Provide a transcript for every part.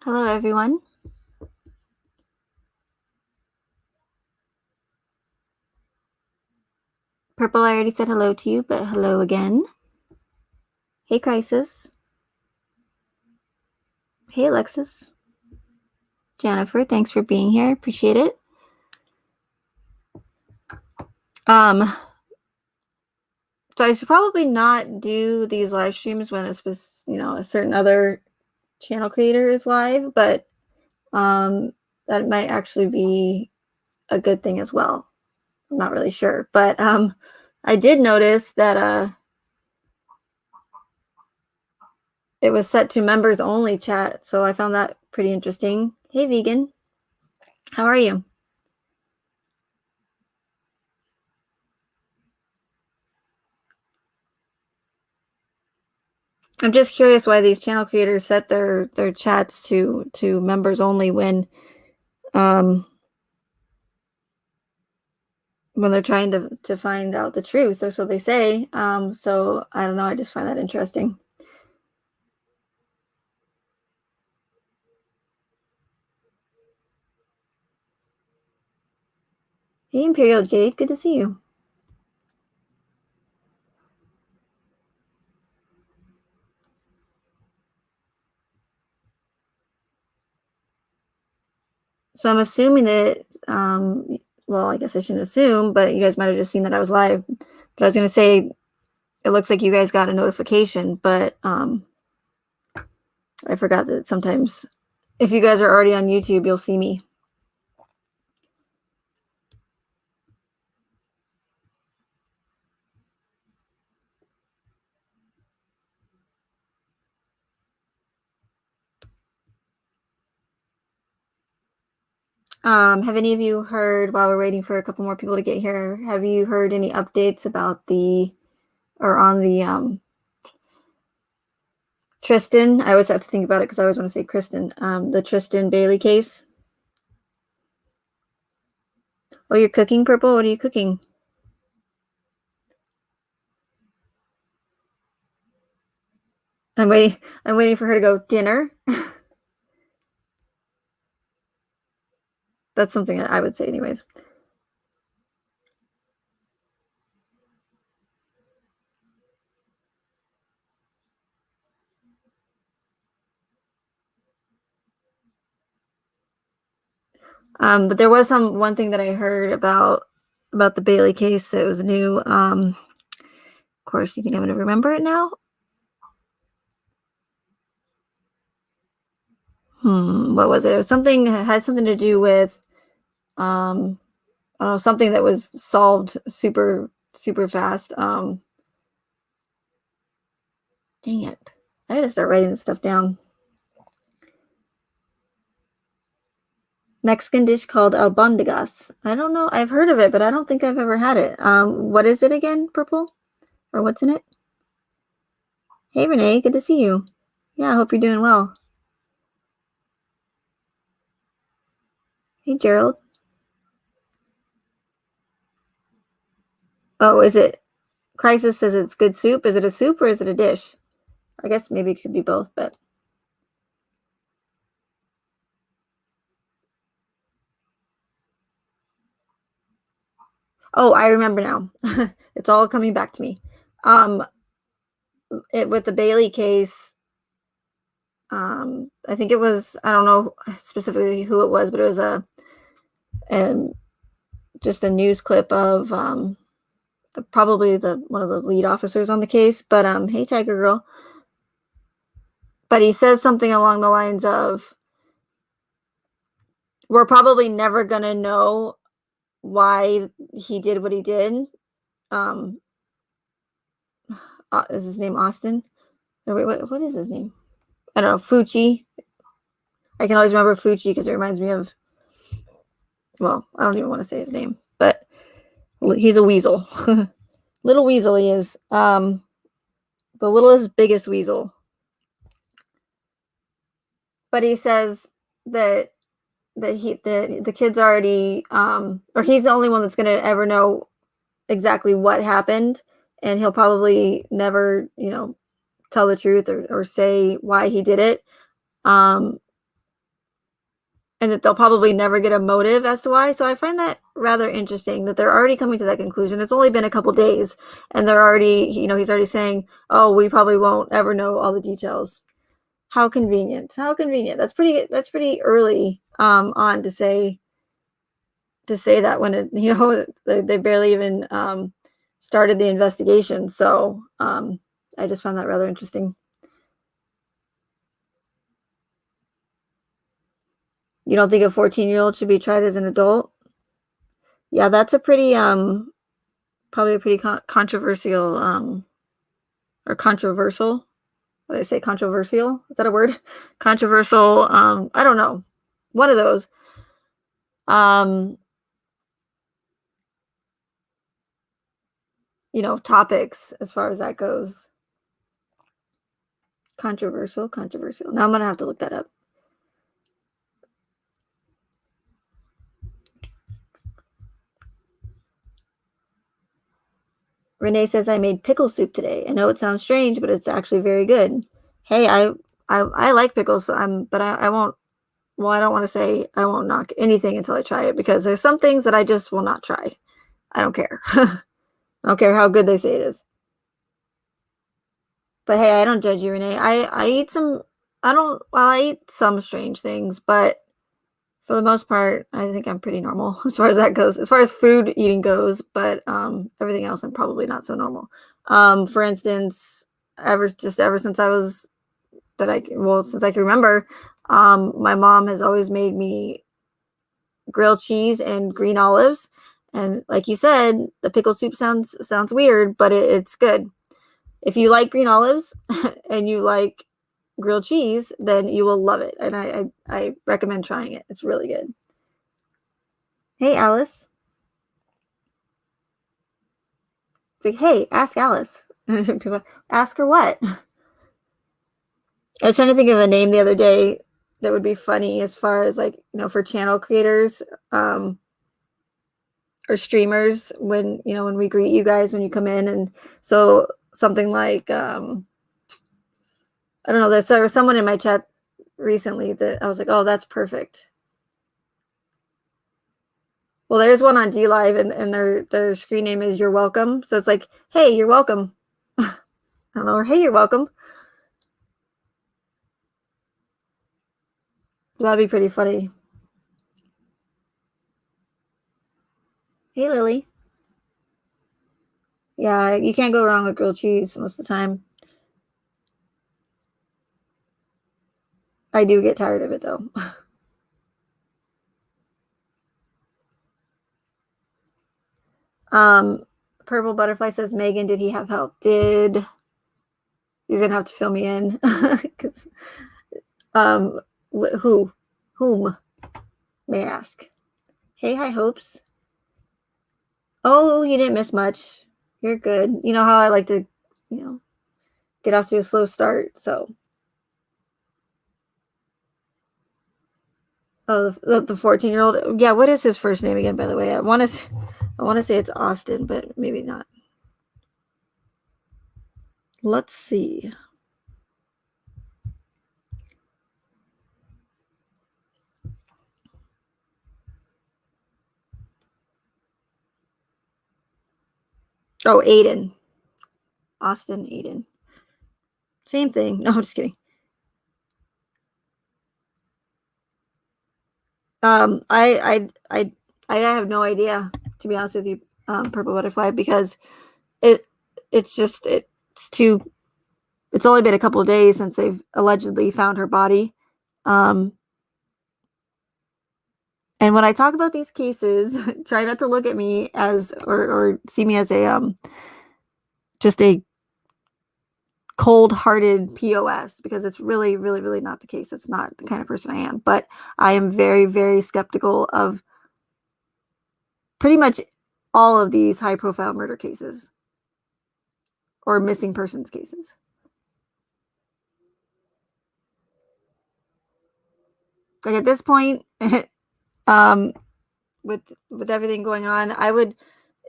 Hello, everyone. Purple, I already said hello to you, but hello again. Hey, Crisis. Hey, Alexis. Jennifer, thanks for being here. Appreciate it. So I should probably not do these live streams when it's with, a certain other channel creator is live, but that might actually be a good thing as well. I'm not really sure, but I did notice that it was set to members only chat, so I found that pretty interesting. Hey, Vegan. How are you? I'm just curious why these channel creators set their chats to members only um when they're trying to find out the truth, or so they say. So I don't know, I just find that interesting. Hey, Imperial Jade, good to see you. So I'm assuming that well, I guess I shouldn't assume, but you guys might have just seen that I was live. But I was gonna say it looks like you guys got a notification, but I forgot that sometimes if you guys are already on YouTube, you'll see me. Have any of you heard, while we're waiting for a couple more people to get here, have you heard any updates about on the Tristan? I always have to think about it because I always want to say Kristen. The Tristan Bailey case. Oh, you're cooking, Purple? What are you cooking? I'm waiting for her to go, dinner. That's something that I would say anyways. But there was one thing that I heard about the Bailey case that was new. Of course, you think I'm going to remember it now? What was it? It was something that had something to do with I don't know, something that was solved super fast. Dang it, I gotta start writing this stuff down. Mexican dish called albondigas. I don't know. I've heard of it, but I don't think I've ever had it. What is it again, Purple? Or what's in it? Hey, Renee, good to see you. Yeah, I hope you're doing well. Hey, Gerald. Oh, is it? Crisis says it's good soup. Is it a soup or is it a dish? I guess maybe it could be both, but. Oh, I remember now. It's all coming back to me. With the Bailey case, I think it was, I don't know specifically who it was, but it was just a news clip of probably one of the lead officers on the case. But hey, Tiger Girl. But he says something along the lines of, "We're probably never gonna know why he did what he did." Um, is his name Austin? Or wait, what is his name? I don't know. Fucci. I can always remember Fucci because it reminds me of. Well, I don't even want to say his name, but he's a weasel. Little weasel he is. The littlest, biggest weasel. But he says that the kid's already or he's the only one that's going to ever know exactly what happened, and he'll probably never, tell the truth or say why he did it. and that they'll probably never get a motive as to why. So I find that rather interesting that they're already coming to that conclusion. It's only been a couple days, and they're already, he's already saying, "Oh, we probably won't ever know all the details." How convenient! How convenient! That's pretty. That's pretty early on to say that when they barely even started the investigation. So I just found that rather interesting. You don't think a 14-year-old should be tried as an adult? Yeah, that's a pretty probably a pretty controversial or controversial. What did I say? Controversial? Is that a word? Controversial. I don't know. One of those. Um, topics as far as that goes. Controversial. Now I'm gonna have to look that up. Renee says I made pickle soup today. I know it sounds strange, but it's actually very good. Hey, I like pickles, but I won't. Well, I don't want to say I won't knock anything until I try it, because there's some things that I just will not try. I don't care. I don't care how good they say it is. But hey, I don't judge you, Renee. I eat some. I eat some strange things, but for the most part, I think I'm pretty normal as far as that goes. As far as food eating goes, but everything else I'm probably not so normal. For instance, ever since I was since I can remember, my mom has always made me grilled cheese and green olives. And like you said, the pickle soup sounds weird, but it's good. If you like green olives and you like grilled cheese, then you will love it. And I recommend trying it. It's really good. Hey, Alice. It's like, hey, ask Alice. People ask her what? I was trying to think of a name the other day that would be funny as far as for channel creators or streamers when we greet you guys when you come in. And so something like I don't know, there was someone in my chat recently that I was like, oh, that's perfect. Well, there's one on D Live, and their screen name is "You're Welcome." So it's like, hey, you're welcome. I don't know, or hey, you're welcome. That'd be pretty funny. Hey, Lily. Yeah, you can't go wrong with grilled cheese most of the time. I do get tired of it though. Purple Butterfly says, Megan, did he have help? You're gonna have to fill me in because whom may I ask? Hey, high hopes. Oh, you didn't miss much. You're good. You know how I like to, get off to a slow start. So, oh, the 14-year-old. Yeah, what is his first name again? By the way, I want to say it's Austin, but maybe not. Let's see. Oh, Aiden. Austin Aiden. Same thing. No, I'm just kidding. I have no idea, to be honest with you, Purple Butterfly, because it's only been a couple of days since they've allegedly found her body. And when I talk about these cases, try not to look at me as or see me as a just a cold-hearted POS, because it's really, really, really not the case. It's not the kind of person I am. But I am very, very skeptical of pretty much all of these high-profile murder cases or missing persons cases. Like at this point, with everything going on, I would,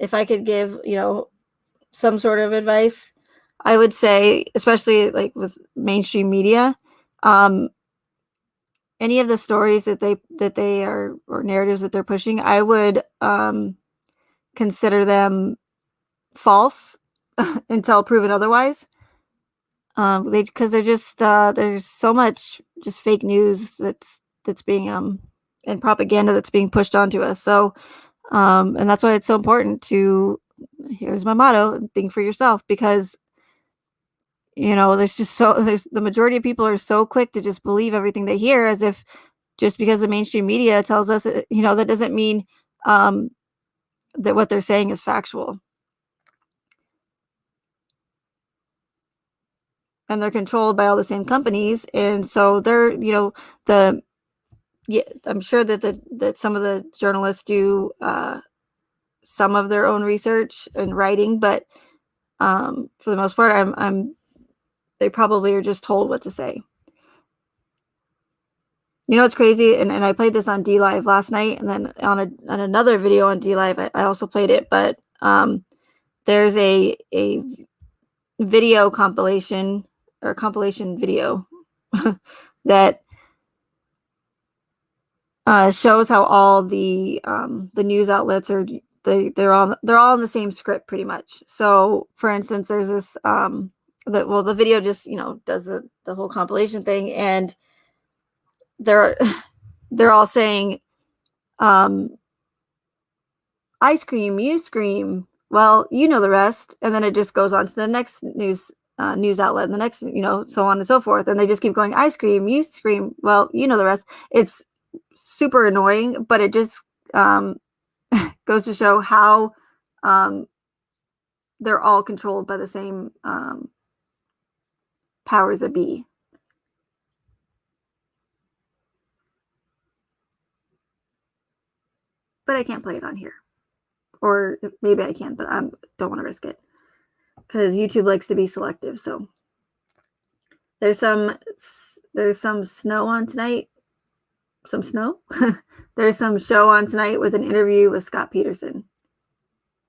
if I could give, some sort of advice, I would say, especially like with mainstream media, any of the stories that they are, or narratives that they're pushing, I would consider them false until proven otherwise. Because they're just there's so much just fake news that's being and propaganda that's being pushed onto us. So and that's why it's so important to, here's my motto, think for yourself, because there's the majority of people are so quick to just believe everything they hear, as if just because the mainstream media tells us, that doesn't mean um, that what they're saying is factual. And they're controlled by all the same companies, and so they're, the yeah, I'm sure that some of the journalists do some of their own research and writing, but for the most part, they probably are just told what to say. It's crazy, and I played this on D Live last night, and then on another video on D Live, I also played it. But there's a video compilation, or compilation video that shows how all the news outlets are, they're all in the same script pretty much. So, for instance, there's this the video just does the whole compilation thing, and they're they're all saying, "I scream, you scream. Well, you know the rest," and then it just goes on to the next news outlet, and the next, so on and so forth, and they just keep going. "I scream, you scream. Well, you know the rest." It's super annoying, but it just goes to show how they're all controlled by the same powers that be. But I can't play it on here, or maybe I can, but I don't want to risk it because YouTube likes to be selective. So there's some snow on tonight. Some snow. There's some show on tonight with an interview with Scott Peterson.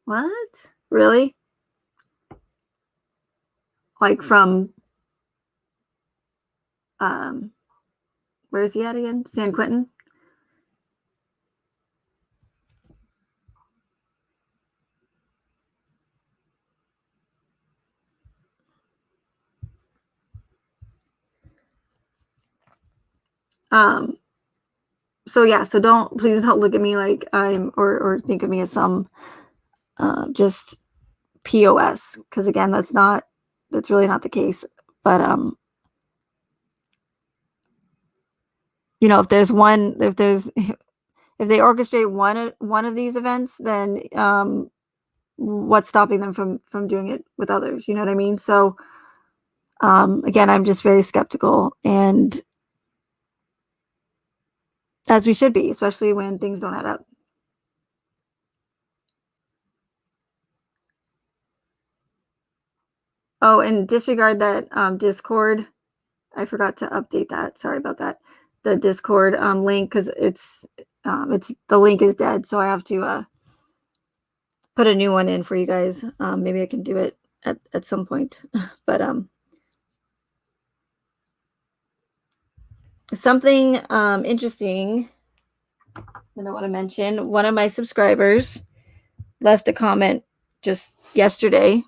What? Really? Like from where is he at again? San Quentin? So yeah, so please don't look at me like I'm, or think of me as some just POS, because again, that's really not the case. But if they orchestrate one of these events, then what's stopping them from doing it with others? You know what I mean? So again, I'm just very skeptical, and as we should be, especially when things don't add up. Oh, and disregard that Discord. I forgot to update that. Sorry about that. The Discord link, because it's the link is dead, so I have to put a new one in for you guys. Maybe I can do it at some point. But something interesting that I want to mention. One of my subscribers left a comment just yesterday,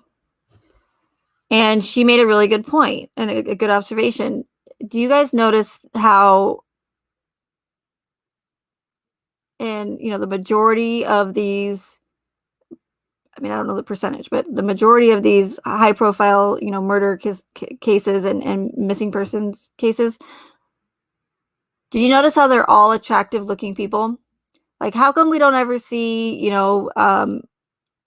and she made a really good point and a good observation. Do you guys notice how, and the majority of these, I mean, I don't know the percentage, but the majority of these high profile, murder cases and missing persons cases, did you notice how they're all attractive looking people? Like, how come we don't ever see,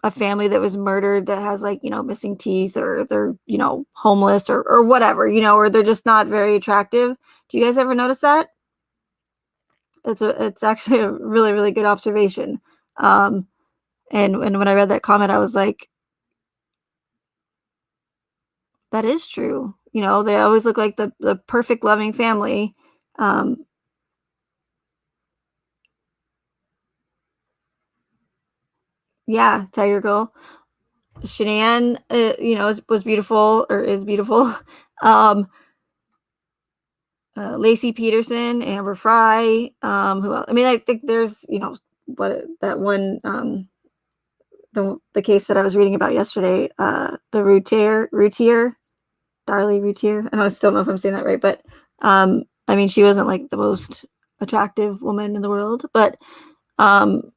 a family that was murdered that has, like, missing teeth, or they're, homeless, or whatever, or they're just not very attractive? Do you guys ever notice that? It's actually a really, really good observation. And when I read that comment, I was like, that is true. They always look like the perfect loving family. Yeah, Tiger Girl. Shanann, was beautiful, or is beautiful. Um, Lacey Peterson, Amber Fry. Who else? I mean, I think there's, what that one, the case that I was reading about yesterday, the Routier, Darlie Routier. I still don't know if I'm saying that right, but I mean, she wasn't like the most attractive woman in the world, um,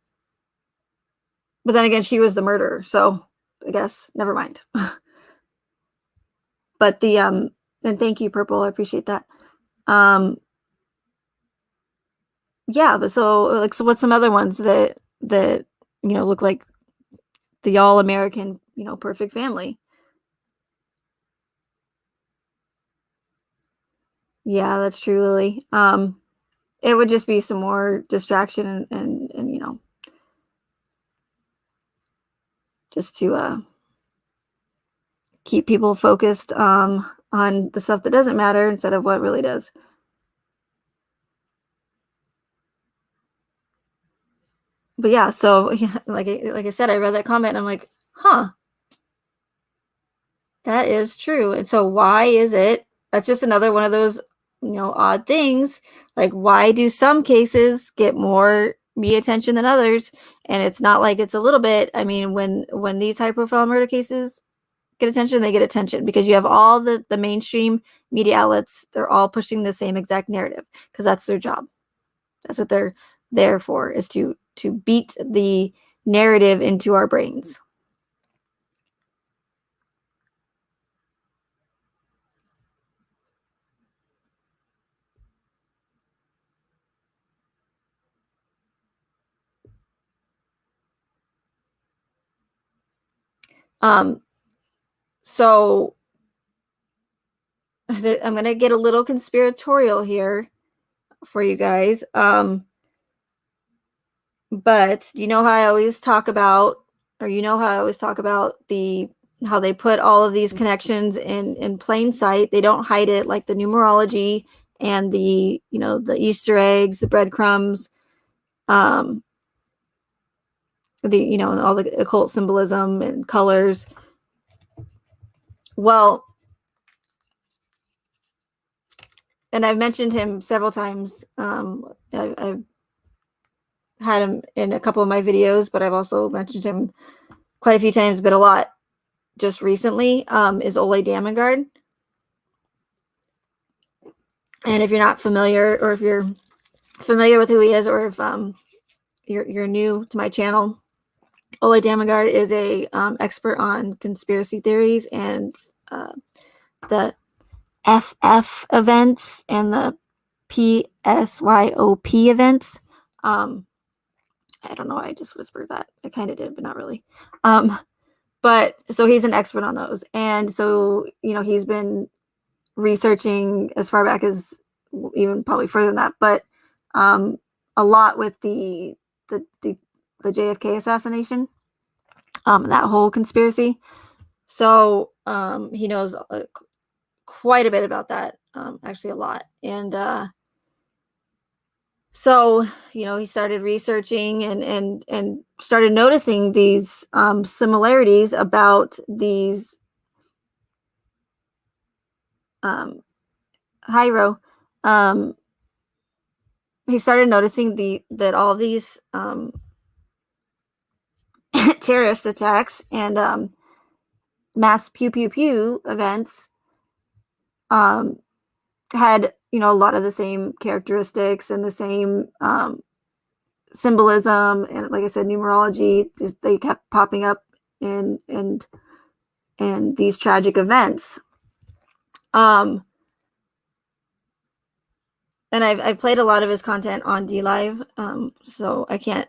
but then again, she was the murderer, so I guess never mind. But and thank you, Purple. I appreciate that. Yeah, but so what's some other ones that look like the all American, perfect family? Yeah, that's true, Lily. It would just be some more distraction and just to keep people focused on the stuff that doesn't matter instead of what really does. But yeah, so yeah, like I said, I read that comment and I'm like, huh, that is true. And so why is it? That's just another one of those, odd things. Like, why do some cases get more media attention than others? And it's not like it's a little bit. I mean, when these high profile murder cases get attention, they get attention because you have all the mainstream media outlets. They're all pushing the same exact narrative because that's their job. That's what they're there for, is to beat the narrative into our brains. Um, so I'm going to get a little conspiratorial here for you guys. But do you know how I always talk about, or how I always talk about how they put all of these connections in plain sight. They don't hide it, like the numerology and the Easter eggs, the breadcrumbs, um, and all the occult symbolism and colors. Well, and I've mentioned him several times. I've had him in a couple of my videos, but I've also mentioned him quite a few times, but a lot just recently, is Ole Damengard. And if you're not familiar, or if you're familiar with who he is, or if you're new to my channel, Ole Damengard is a expert on conspiracy theories and the FF events and the PSYOP events. I don't know why I just whispered that. I kind of did, but not really. But so he's an expert on those. And so, he's been researching as far back as, even probably further than that, but a lot with the JFK assassination, that whole conspiracy. So he knows quite a bit about that, actually a lot. And so, he started researching and started noticing these similarities about these Hyro. He started noticing that all these terrorist attacks and mass pew pew pew events had a lot of the same characteristics and the same symbolism, and like I said, numerology. Just they kept popping up in these tragic events. And I've played a lot of his content on DLive, so I can't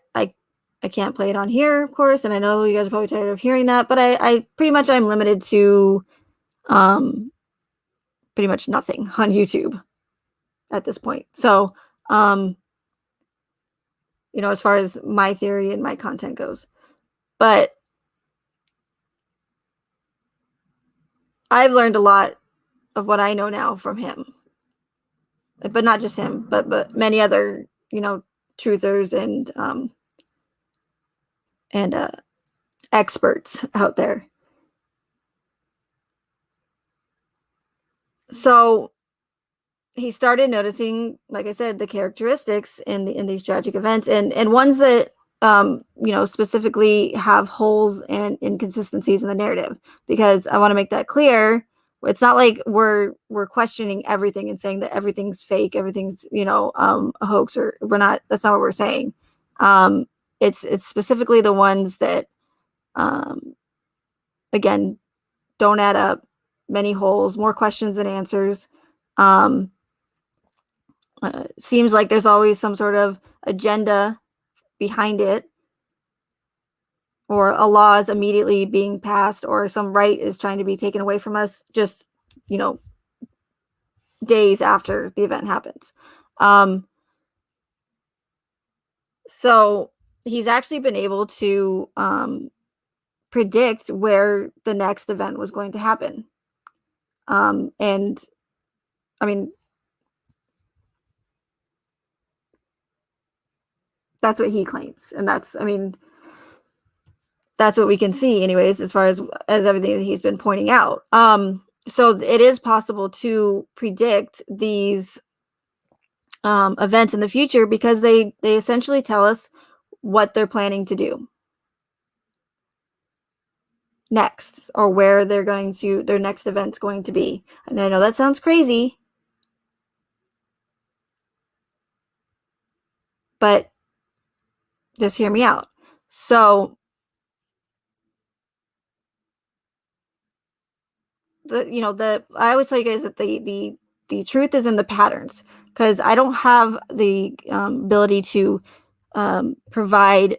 play it on here, of course. And I know you guys are probably tired of hearing that, but I pretty much, I'm limited to pretty much nothing on YouTube at this point. So as far as my theory and my content goes, but I've learned a lot of what I know now from him, but not just him, but many other truthers and experts out there. So he started noticing, like I said, the characteristics in these tragic events, and ones that specifically have holes and inconsistencies in the narrative. Because I want to make that clear. It's not like we're questioning everything and saying that everything's fake, everything's a hoax, or we're not. That's not what we're saying. Um, it's specifically the ones that um, again don't add up, many holes, more questions than answers. Um, seems like there's always some sort of agenda behind it, or a law is immediately being passed, or some right is trying to be taken away from us just, you know, days after the event happens. So he's actually been able to predict where the next event was going to happen. And I mean, that's what he claims. And that's what we can see anyways, as far as everything that he's been pointing out. So it is possible to predict these events in the future, because they essentially tell us what they're planning to do next, or where their next event's going to be. And I know that sounds crazy, but just hear me out. So I always tell you guys that the truth is in the patterns, because I don't have the ability to provide,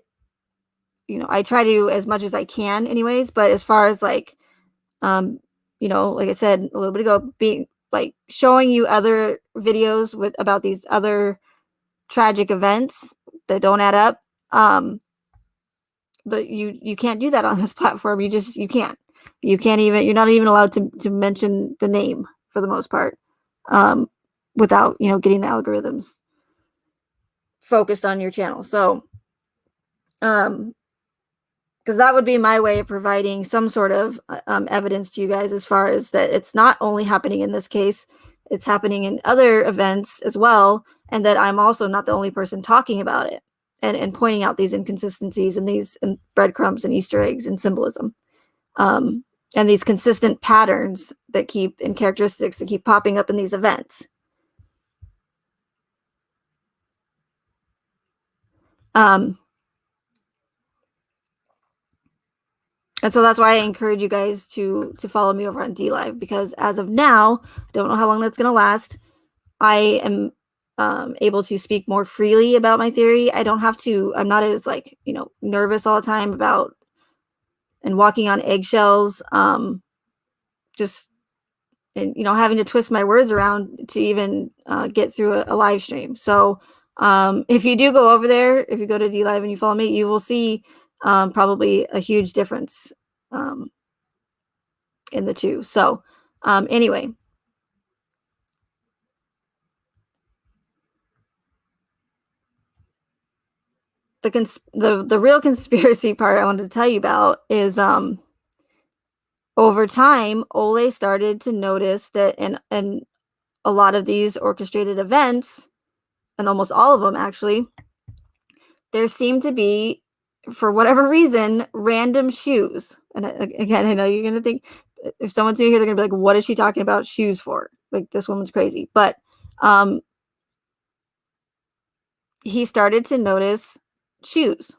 I try to as much as I can anyways, but as far as like like I said a little bit ago, being like showing you other videos about these other tragic events that don't add up, but you can't do that on this platform. You can't. You're not even allowed to mention the name for the most part, without getting the algorithms focused on your channel. So because that would be my way of providing some sort of evidence to you guys, as far as that it's not only happening in this case, it's happening in other events as well, and that I'm also not the only person talking about it, and pointing out these inconsistencies and these breadcrumbs and Easter eggs and symbolism, and these consistent patterns and characteristics that keep popping up in these events. And so that's why I encourage you guys to follow me over on DLive, because as of now, I don't know how long that's going to last. I am able to speak more freely about my theory. I'm not as nervous all the time about and walking on eggshells, just and having to twist my words around to even get through a live stream. So if you do go over there, if you go to DLive and you follow me, you will see probably a huge difference in the two. So anyway, the real conspiracy part I wanted to tell you about is over time, Ole started to notice that in a lot of these orchestrated events, and almost all of them actually, there seemed to be, for whatever reason, random shoes. And again, I know you're going to think, if someone's new here, they're going to be like, what is she talking about shoes for? Like, this woman's crazy. But he started to notice shoes.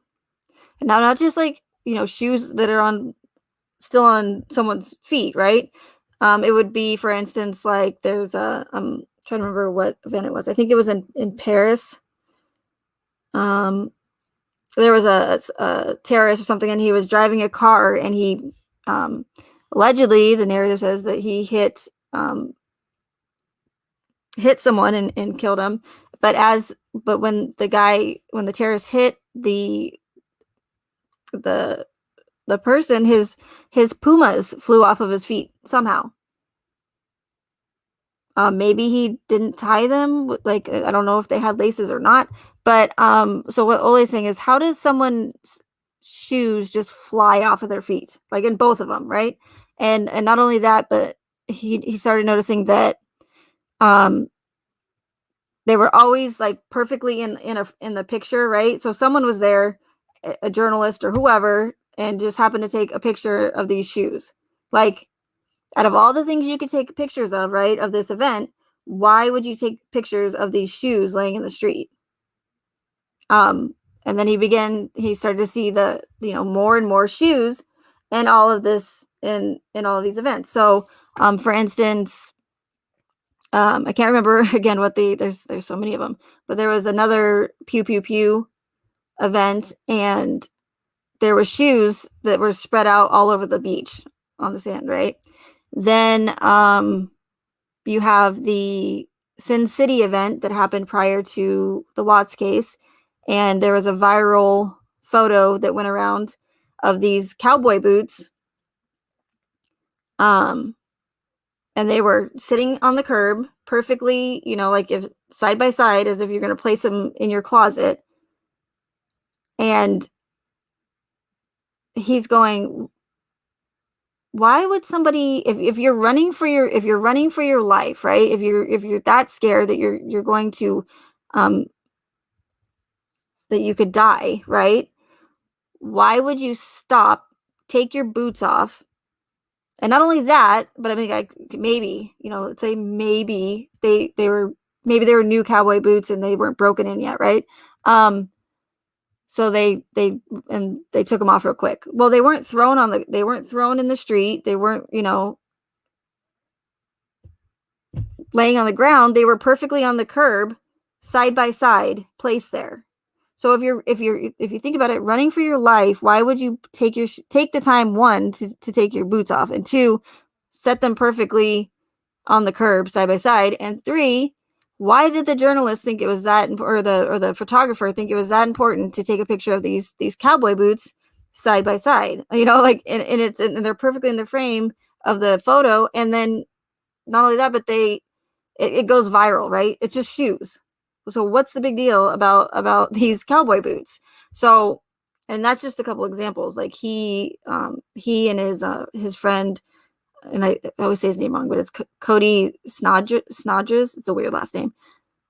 And now, not just like, shoes that are still on someone's feet, right? It would be, for instance, like there's I'm trying to remember what event it was. I think it was in Paris. There was a terrorist or something, and he was driving a car, and he allegedly, the narrative says that he hit someone and killed him. But when the terrorist hit the person, his Pumas flew off of his feet somehow. Maybe he didn't tie them. Like, I don't know if they had laces or not. But so what Ole's saying is, how does someone's shoes just fly off of their feet? Like, in both of them, right? And not only that, but he started noticing that they were always like perfectly in the picture, right? So someone was there, a journalist or whoever, and just happened to take a picture of these shoes. Like, out of all the things you could take pictures of, right, of this event, why would you take pictures of these shoes laying in the street? And then he started to see the, more and more shoes and all of this in all of these events. So, for instance, I can't remember again what there's so many of them, but there was another pew pew pew event, and there were shoes that were spread out all over the beach on the sand, right? Then you have the Sin City event that happened prior to the Watts case, and there was a viral photo that went around of these cowboy boots, and they were sitting on the curb perfectly, like if side by side, as if you're going to place them in your closet. And he's going, why would somebody, if you're running for your life, right, if you're that scared that you're going to that you could die, right, why would you stop, take your boots off? And not only that, but I mean, like, maybe, let's say maybe they were, maybe they were new cowboy boots and they weren't broken in yet, right? So they took them off real quick. Well, they weren't thrown in the street. They weren't, laying on the ground. They were perfectly on the curb, side by side, placed there. So if you think about it, running for your life, why would you take the time, one, to take your boots off, and two, set them perfectly on the curb side by side, and three, why did the journalist think it was that, or the photographer think it was that important to take a picture of these cowboy boots side by side? Like, and they're perfectly in the frame of the photo, and then not only that, but it goes viral, right? It's just shoes. So what's the big deal about these cowboy boots? So, and that's just a couple examples. Like, he and his friend, and I always say his name wrong, but it's Cody Snodges. It's a weird last name.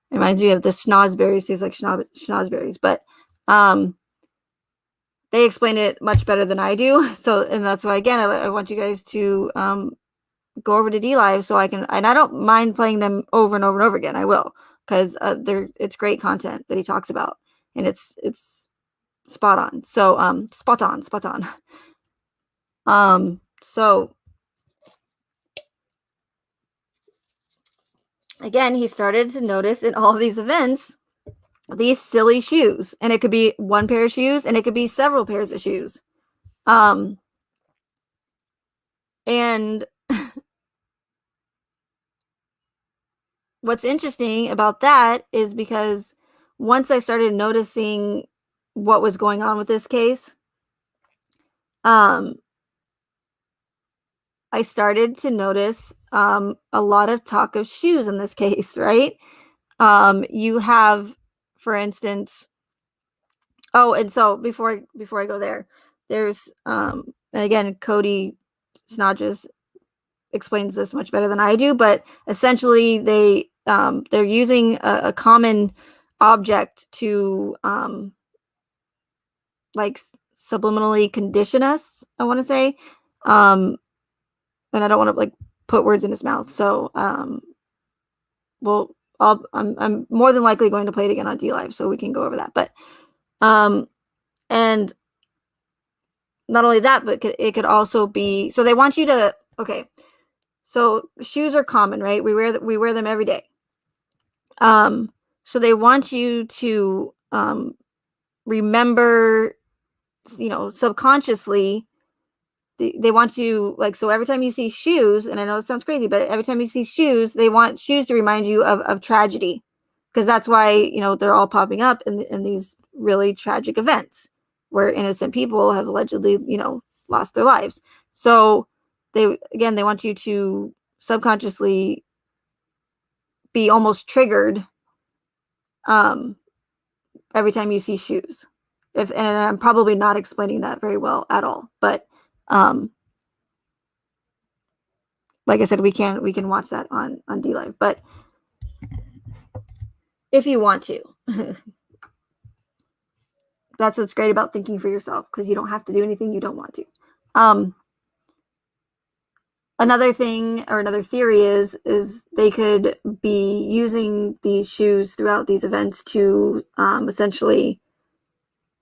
It reminds me of the schnozberries. Tastes like schnozberries, but they explain it much better than I do. So, and that's why, again, I want you guys to go over to DLive so I can, and I don't mind playing them over and over and over again. I will, because it's great content that he talks about, and it's spot on. So spot on. So again, he started to notice in all these events these silly shoes, and it could be one pair of shoes, and it could be several pairs of shoes. And what's interesting about that is because once I started noticing what was going on with this case, I started to notice a lot of talk of shoes in this case, right? You have, for instance, oh, and so before I go there, there's and again, Cody Snodges explains this much better than I do, but essentially they're using a common object to like subliminally condition us, I want to say, and I don't want to like put words in his mouth. So well, I'm more than likely going to play it again on DLive, so we can go over that. But and not only that, but it could also be, so they want you to, okay, so shoes are common, right? We wear them every day. So they want you to remember, subconsciously, they want you, like, so every time you see shoes, and I know it sounds crazy, but every time you see shoes, they want shoes to remind you of tragedy, because that's why, they're all popping up in these really tragic events where innocent people have allegedly, lost their lives. So they want you to subconsciously be almost triggered every time you see shoes. And I'm probably not explaining that very well at all, but like I said, we can watch that on DLive. But if you want to. That's what's great about thinking for yourself, because you don't have to do anything you don't want to. Another thing, or another theory, is they could be using these shoes throughout these events to essentially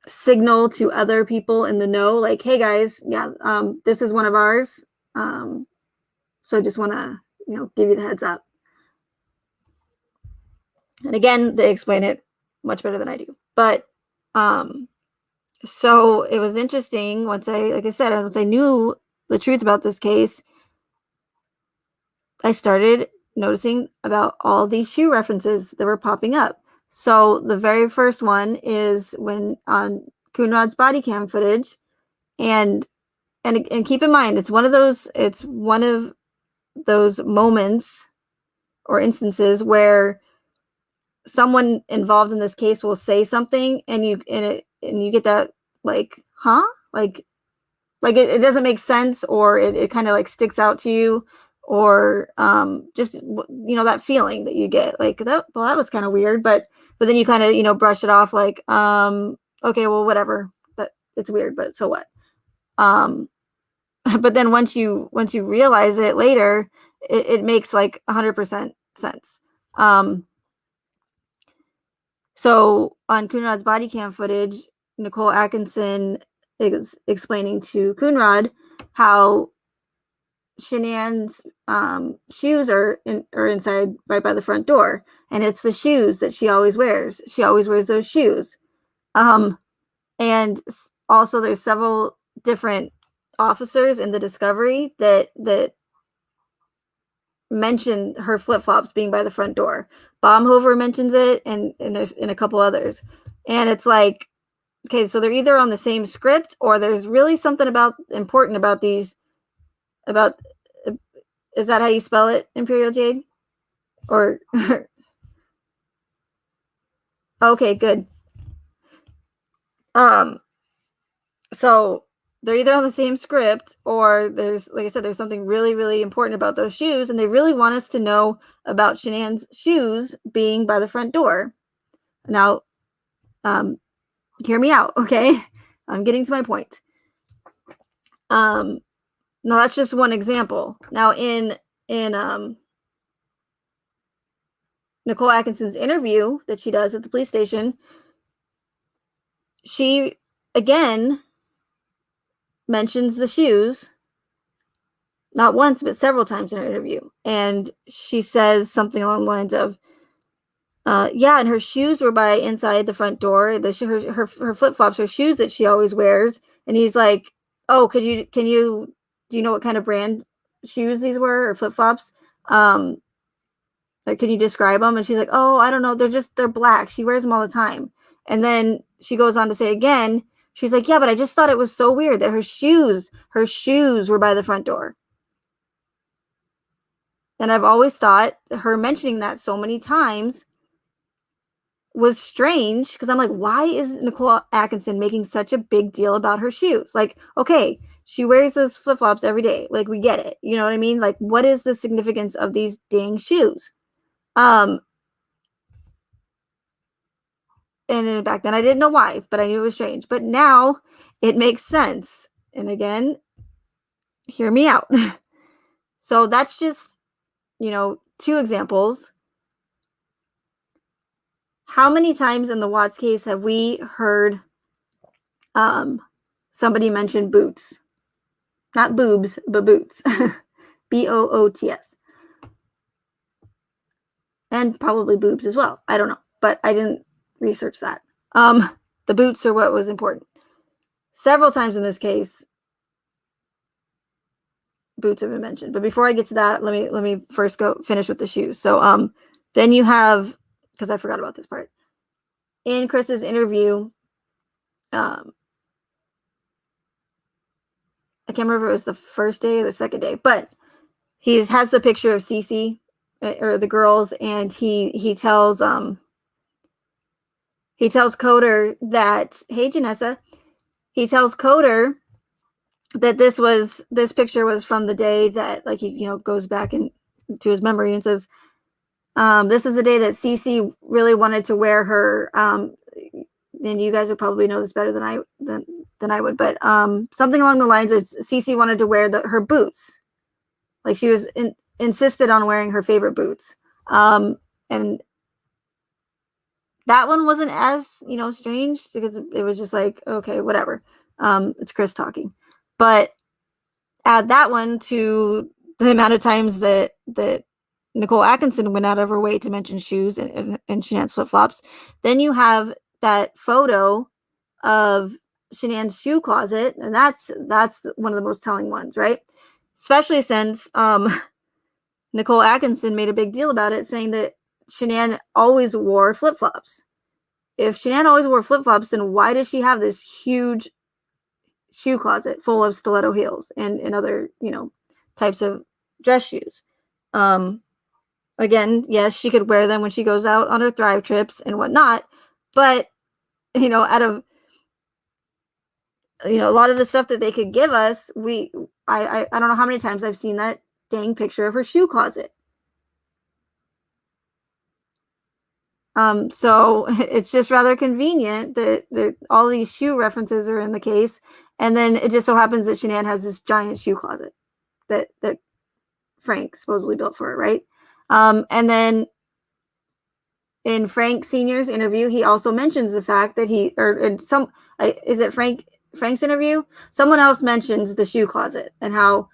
signal to other people in the know, like, hey guys, yeah, this is one of ours. So just want to, give you the heads up. And again, they explain it much better than I do. But so it was interesting once I knew the truth about this case, I started noticing about all these shoe references that were popping up. So the very first one is when on Coonrod's body cam footage, and keep in mind, it's one of those moments or instances where someone involved in this case will say something, and you get that, like, huh? Like it doesn't make sense, or it kind of like sticks out to you, or just that feeling that you get, like, that was kind of weird, but then you kind of brush it off, like, okay, well, whatever, but it's weird, but so what. But then once you realize it later, it makes like 100% sense. So on Coonrod's body cam footage, Nicole Atkinson is explaining to Coonrod how Shanann's shoes are inside right by the front door, and it's the shoes that she always wears. She always wears those shoes. And also there's several different officers in the discovery that mention her flip-flops being by the front door. Baumhofer mentions it, and a couple others. And it's like, okay, so they're either on the same script, or there's really something important about these. Is that how you spell it, Imperial Jade? Or okay, good. So they're either on the same script, or there's, like I said, there's something really, really important about those shoes, and they really want us to know about Shanann's shoes being by the front door. Now, hear me out, okay? I'm getting to my point. Now that's just one example. Now in Nicole Atkinson's interview that she does at the police station, she again mentions the shoes, not once but several times in her interview, and she says something along the lines of, yeah, and her shoes were by inside the front door. Her flip-flops, her shoes that she always wears. And he's like, oh, do you know what kind of brand shoes these were, or flip-flops? Like, can you describe them? And she's like, oh, I don't know. They're black. She wears them all the time. And then she goes on to say again, she's like, yeah, but I just thought it was so weird that her shoes were by the front door. And I've always thought her mentioning that so many times was strange, because I'm like, why is Nicole Atkinson making such a big deal about her shoes? Like, okay, she wears those flip-flops every day. Like, we get it. You know what I mean? Like, what is the significance of these dang shoes? And back then I didn't know why, but I knew it was strange. But now it makes sense. And again, hear me out. So that's just, 2 examples. How many times in the Watts case have we heard somebody mention boots? Not boobs, but boots. Boots. And probably boobs as well. I don't know, but I didn't research that. The boots are what was important. Several times in this case, boots have been mentioned. But before I get to that, let me first go finish with the shoes. So then you have, because I forgot about this part, in Chris's interview, I can't remember if it was the first day or the second day, but he has the picture of Cece, or the girls, and he tells Coder that, hey, Janessa, he tells Coder that this picture was from the day that, like, he goes back into his memory and says, This is a day that Cece really wanted to wear her, and you guys would probably know this better than I would, but something along the lines of Cece wanted to wear her boots. Like she was insisted on wearing her favorite boots. And that one wasn't as, strange because it was just like, okay, whatever. It's Chris talking. But add that one to the amount of times that Nicole Atkinson went out of her way to mention shoes and Shanann's flip-flops. Then you have that photo of Shanann's shoe closet, and that's one of the most telling ones, right? Especially since Nicole Atkinson made a big deal about it, saying that Shanann always wore flip-flops. If Shanann always wore flip-flops, then why does she have this huge shoe closet full of stiletto heels and other, types of dress shoes? Again, yes, she could wear them when she goes out on her Thrive trips and whatnot, but, out of, a lot of the stuff that they could give us, I don't know how many times I've seen that dang picture of her shoe closet. So it's just rather convenient that all these shoe references are in the case. And then it just so happens that Shanann has this giant shoe closet that Frank supposedly built for her, right? And then in Frank Sr.'s interview, he also mentions the fact that is it Frank's interview? Someone else mentions the shoe closet and how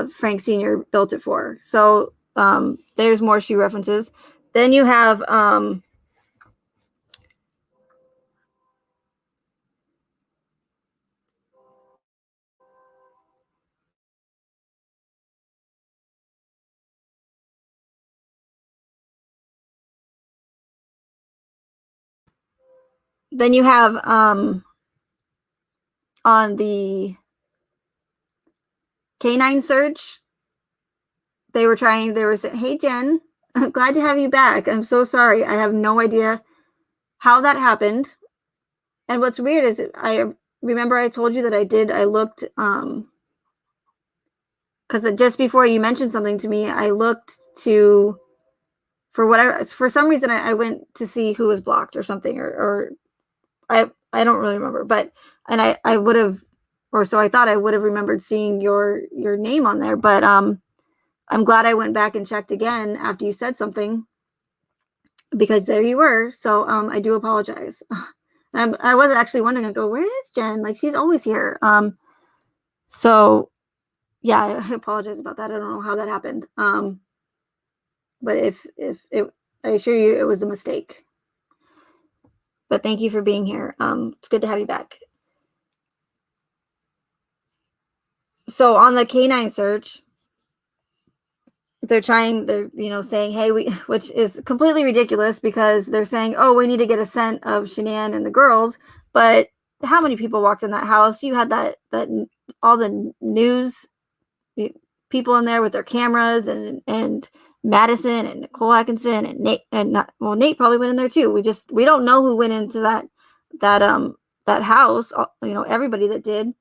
Frank Sr. built it for her. So there's more shoe references. Then you have on the canine search, they were saying, hey, Jen, I'm glad to have you back. I'm so sorry. I have no idea how that happened. And what's weird is I remember I told you that I looked, because just before you mentioned something to me, I looked for some reason I went to see who was blocked or something, or I don't really remember, but, and I would have, or so I thought I would have remembered seeing your name on there, but I'm glad I went back and checked again after you said something, because there you were. So I do apologize. I was actually wondering, I go, where is Jen? Like, she's always here. So yeah, I apologize about that. I don't know how that happened. But if it, I assure you it was a mistake. But thank you for being here. It's good to have you back. So on the canine search, they're saying, hey, which is completely ridiculous, because they're saying, oh, we need to get a scent of Shanann and the girls. But how many people walked in that house? You had that all the news people in there with their cameras, and Madison and Nicole Atkinson and Nate, Nate probably went in there too. We don't know who went into that house. Everybody that did,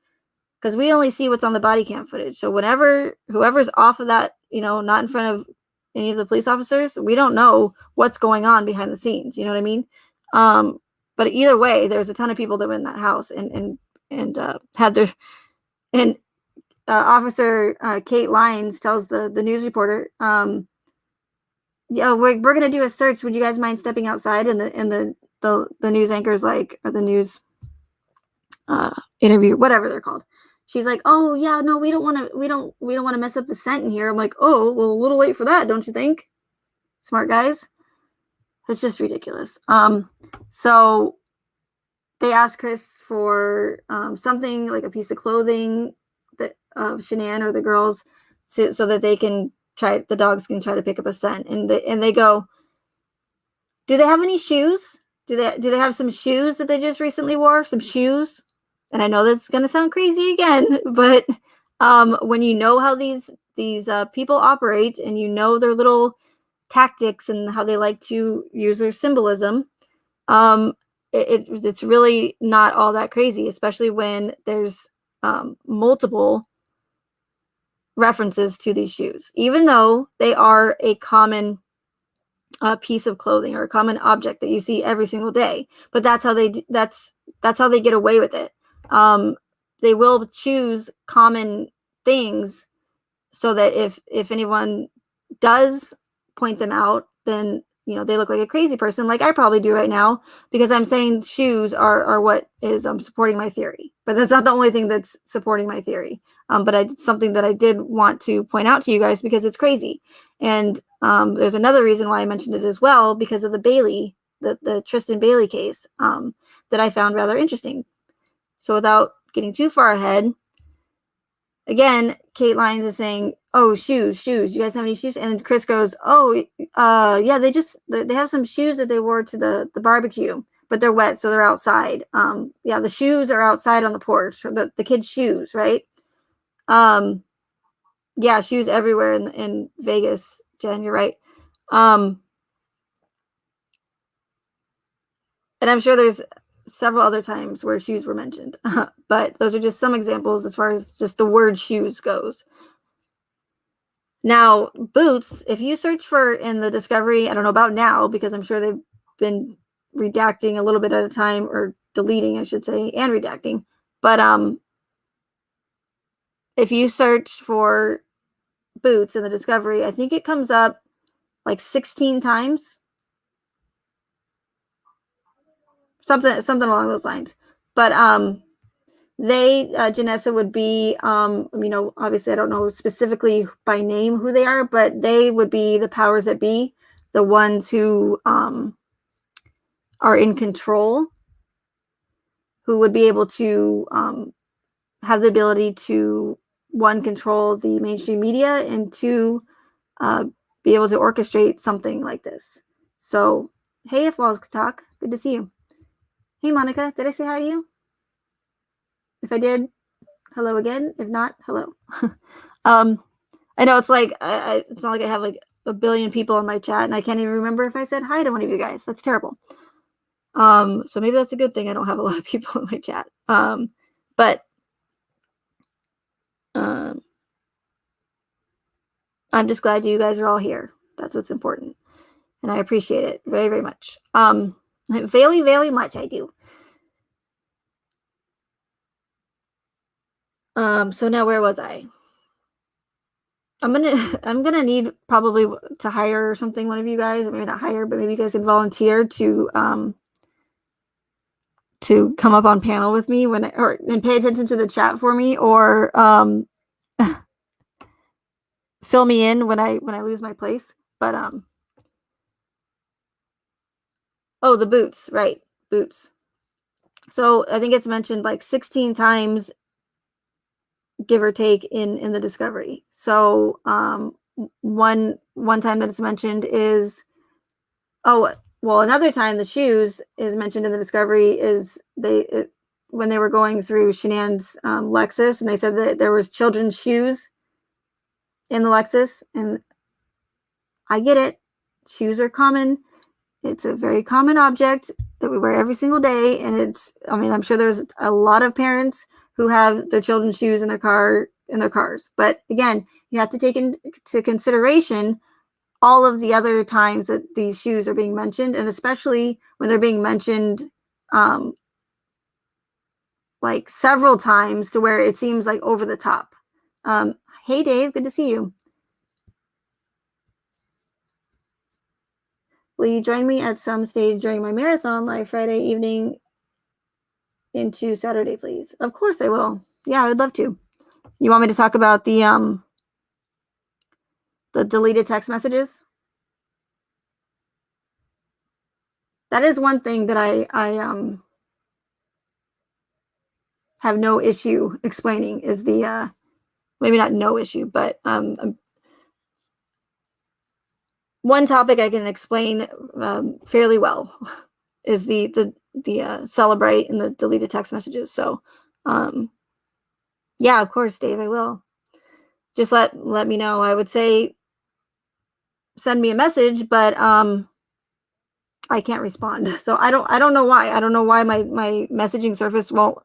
because we only see what's on the body cam footage. So whoever's off of that, not in front of any of the police officers, we don't know what's going on behind the scenes. You know what I mean? But either way, there's a ton of people that were in that house and had their, and Officer Kate Lyons tells the news reporter, yeah, we're going to do a search. Would you guys mind stepping outside? And the news anchor's like, or the news interview, whatever they're called, she's like, oh yeah, no, we don't want to mess up the scent in here. I'm like, oh, well, a little late for that, don't you think? Smart guys. It's just ridiculous. So they asked Chris for something like a piece of clothing that of Shanann or the girls, so that the dogs can try to pick up a scent. And they go, do they have any shoes? Do they have some shoes that they just recently wore? Some shoes? And I know this is going to sound crazy again, but when you know how these people operate, and you know their little tactics and how they like to use their symbolism, it's really not all that crazy, especially when there's multiple references to these shoes, even though they are a common piece of clothing or a common object that you see every single day. But that's how that's how they get away with it. They will choose common things so that if anyone does point them out, then they look like a crazy person, like I probably do right now, because I'm saying shoes are what is supporting my theory. But that's not the only thing that's supporting my theory. But it's something that I did want to point out to you guys because it's crazy. And there's another reason why I mentioned it as well, because of the Bailey, the Tristan Bailey case, that I found rather interesting. So without getting too far ahead, again, Kate Lyons is saying, "Oh, shoes. You guys have any shoes?" And Chris goes, "Oh, yeah, they have some shoes that they wore to the barbecue, but they're wet, so they're outside. Yeah, the shoes are outside on the porch, the kids' shoes, right? Yeah, shoes everywhere in Vegas, Jen, you're right. And I'm sure there's several other times where shoes were mentioned, but those are just some examples as far as just the word shoes goes. Now, boots, if you search for in the discovery, I don't know about now because I'm sure they've been redacting a little bit at a time, or deleting, I should say, and redacting. But if you search for boots in the discovery, I think it comes up like 16 times. Something along those lines. But Janessa would be, obviously I don't know specifically by name who they are, but they would be the powers that be, the ones who are in control, who would be able to have the ability to, one, control the mainstream media, and two, be able to orchestrate something like this. So, hey, if walls could talk, good to see you. Hey, Monica, did I say hi to you? If I did, hello again. If not, hello. I know it's like it's not like I have like a billion people on my chat, and I can't even remember if I said hi to one of you guys. That's terrible. So maybe that's a good thing I don't have a lot of people in my chat. But I'm just glad you guys are all here. That's what's important, and I appreciate it very, very much. Very, very much I do. So now where was I? I'm gonna need probably to hire something, one of you guys, or maybe not hire, but maybe you guys can volunteer to come up on panel with me and pay attention to the chat for me, or fill me in when I lose my place. But oh, the boots, right? Boots. So I think it's mentioned like 16 times, give or take, in the discovery. So one time that it's mentioned is, another time the shoes is mentioned in the discovery is when they were going through Shanann's Lexus, and they said that there was children's shoes in the Lexus. And I get it. Shoes are common. It's a very common object that we wear every single day. And I'm sure there's a lot of parents who have their children's shoes in their cars. But again, you have to take into consideration all of the other times that these shoes are being mentioned, and especially when they're being mentioned like several times to where it seems like over the top. Hey, Dave, good to see you. Will you join me at some stage during my marathon live Friday evening into Saturday, please? Of course I will. Yeah, I would love to. You want me to talk about the deleted text messages? That is one thing that I have no issue explaining, is the maybe not no issue, but one topic I can explain fairly well is the celebrate and the deleted text messages. So yeah, of course, Dave, I will. Just let me know. I would say send me a message, but I can't respond. So I don't know why. I don't know why my messaging service won't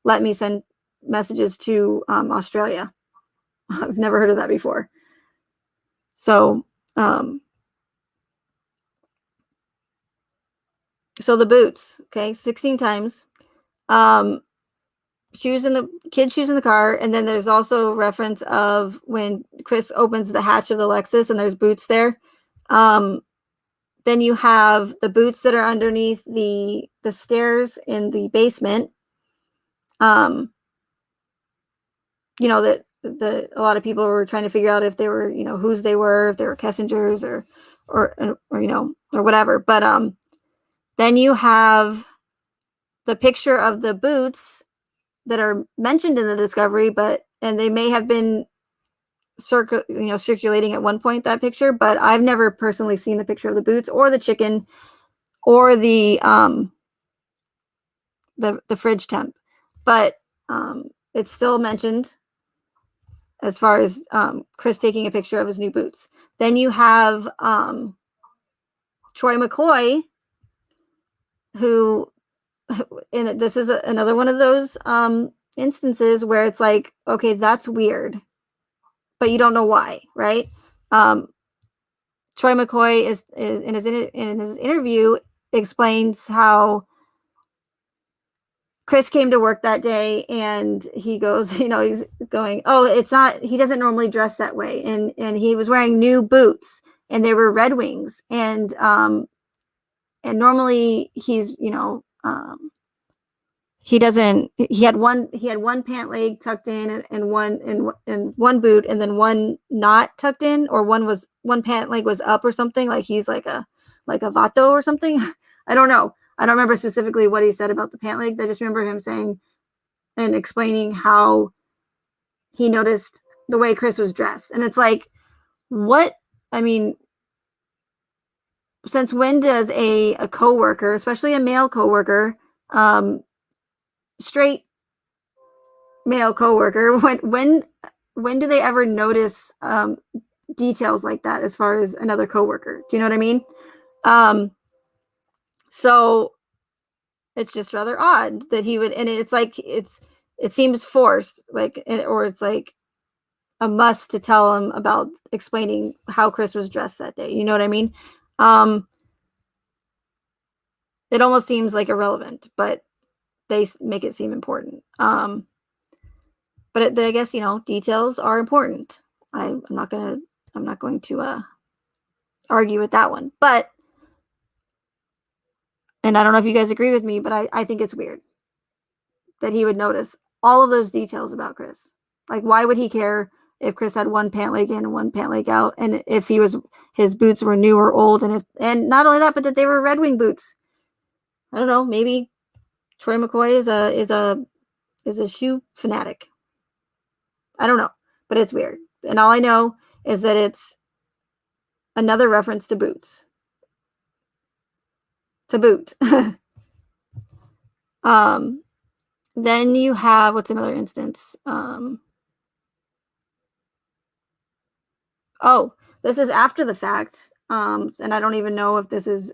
let me send messages to Australia. I've never heard of that before. So So the boots, okay, 16 times. Shoes in the kids' shoes in the car, and then there's also reference of when Chris opens the hatch of the Lexus and there's boots there. Then you have the boots that are underneath the stairs in the basement. You know that a lot of people were trying to figure out if they were, you know, whose they were, if they were Kessinger's or you know, or whatever. But then you have the picture of the boots that are mentioned in the discovery, but and they may have been circulating at one point, that picture, but I've never personally seen the picture of the boots or the chicken or the fridge temp. But it's still mentioned as far as Chris taking a picture of his new boots. Then you have Troy McCoy, who, and this is another one of those instances where it's like, okay, that's weird, but you don't know why, right? Troy McCoy is in his interview explains how Chris came to work that day and he goes, you know, he's going, oh, it's not, he doesn't normally dress that way. And he was wearing new boots and they were Red Wings. And normally he's, you know, he had one pant leg tucked in and one boot and then one not tucked in, or one pant leg was up or something, like he's like a vato or something. I don't know. I don't remember specifically what he said about the pant legs. I just remember him saying and explaining how he noticed the way Chris was dressed. And it's like, what? I mean, since when does a coworker, especially a male coworker, straight male coworker, when do they ever notice details like that as far as another coworker? Do you know what I mean? So it's just rather odd that he would, and it's like it seems forced, like, or it's like a must to tell him about explaining how Chris was dressed that day. You know what I mean? It almost seems like irrelevant, but they make it seem important. But I guess, you know, details are important. I'm not going to argue with that one. But, and I don't know if you guys agree with me, but I think it's weird that he would notice all of those details about Chris. Like, why would he care if Chris had one pant leg in and one pant leg out, and if his boots were new or old, and not only that, but that they were Red Wing boots? I don't know. Maybe Troy McCoy is a shoe fanatic. I don't know, but it's weird. And all I know is that it's another reference to boots. To boot. Then you have, what's another instance? Oh, this is after the fact. And I don't even know if this is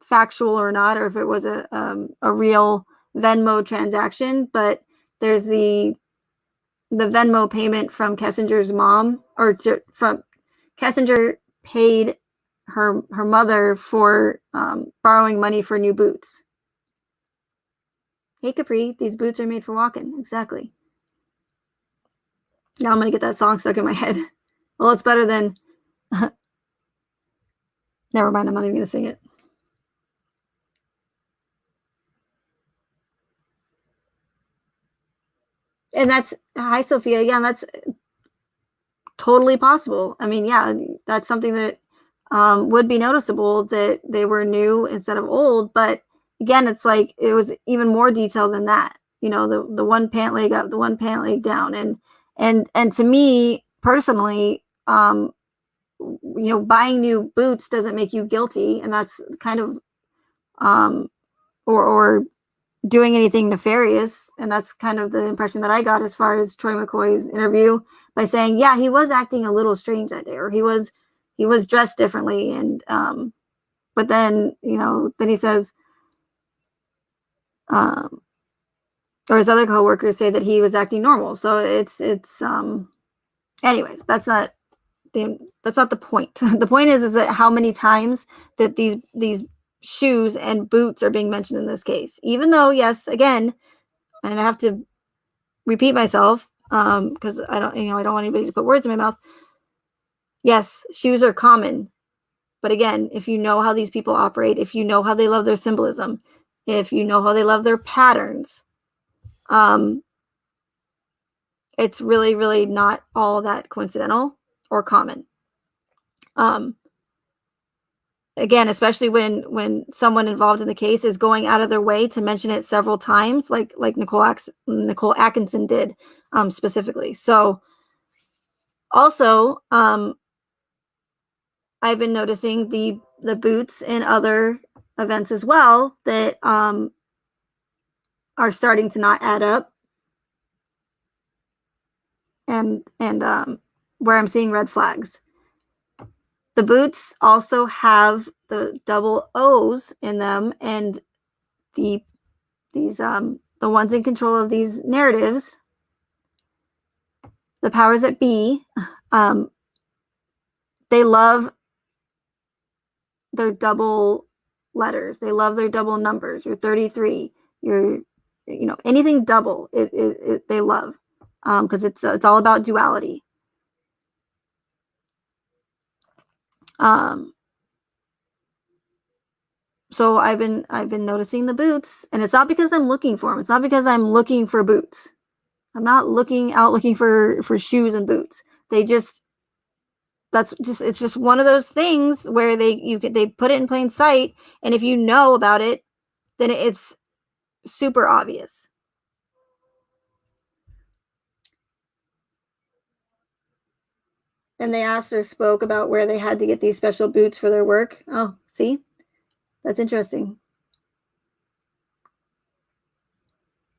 factual or not, or if it was a real Venmo transaction, but there's the Venmo payment from Kessinger's mom, or from Kessinger paid her mother for borrowing money for new boots. Hey Capri, these boots are made for walking. Exactly. Now I'm gonna get that song stuck in my head. Well, it's better than never mind, I'm not even gonna sing it. And that's, hi Sophia. Yeah, that's totally possible. I mean, yeah, that's something that would be noticeable, that they were new instead of old. But again, it's like it was even more detailed than that. You know, the one pant leg up, the one pant leg down, and to me personally, you know, buying new boots doesn't make you guilty, and that's kind of or doing anything nefarious. And that's kind of the impression that I got as far as Troy McCoy's interview, by saying, yeah, he was acting a little strange that day, or he was dressed differently. And but then, you know, then he says, or his other coworkers say that he was acting normal. So it's anyways, that's not the point. The point is that how many times that these shoes and boots are being mentioned in this case. Even though, yes, again, and I have to repeat myself because I don't want anybody to put words in my mouth. Yes, shoes are common. But again, if you know how these people operate, if you know how they love their symbolism, if you know how they love their patterns, it's really, really not all that coincidental or common. Again, especially when someone involved in the case is going out of their way to mention it several times, like Nicole Atkinson did specifically. So also, I've been noticing the boots in other events as well that are starting to not add up, and where I'm seeing red flags. The boots also have the double O's in them, and the ones in control of these narratives, the powers that be, they love their double letters. They love their double numbers. You're 33. You're, anything double. They love, because it's all about duality. So I've been noticing the boots, and it's not because I'm looking for them. It's not because I'm looking for boots. I'm not looking for shoes and boots. It's just one of those things where they put it in plain sight, and if you know about it, then it's super obvious. And they asked or spoke about where they had to get these special boots for their work. Oh, see? That's interesting.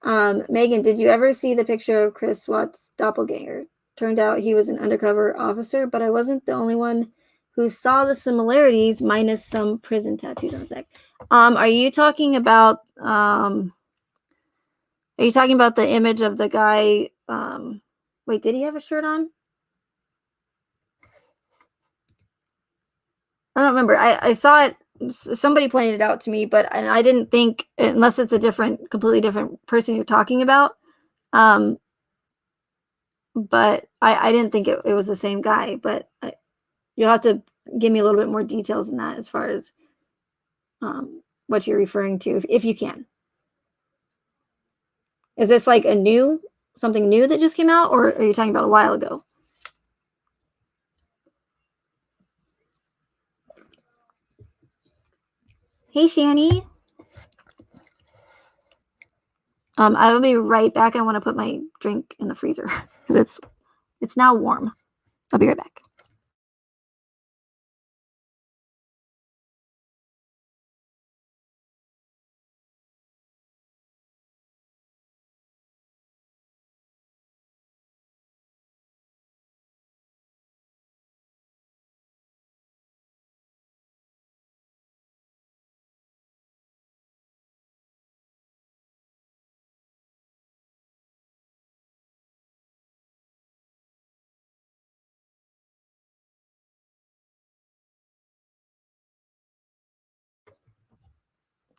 Megan, did you ever see the picture of Chris Watts' doppelganger? Turned out he was an undercover officer, but I wasn't the only one who saw the similarities, minus some prison tattoos on his neck. Are you talking about the image of the guy? Wait, did he have a shirt on? I don't remember. I saw it. Somebody pointed it out to me, but I didn't think, unless it's a completely different person you're talking about. But I didn't think it was the same guy. But you'll have to give me a little bit more details in that, as far as what you're referring to, if you can. Is this like something new that just came out, or are you talking about a while ago? Hey, Shani. I will be right back. I want to put my drink in the freezer because it's now warm. I'll be right back.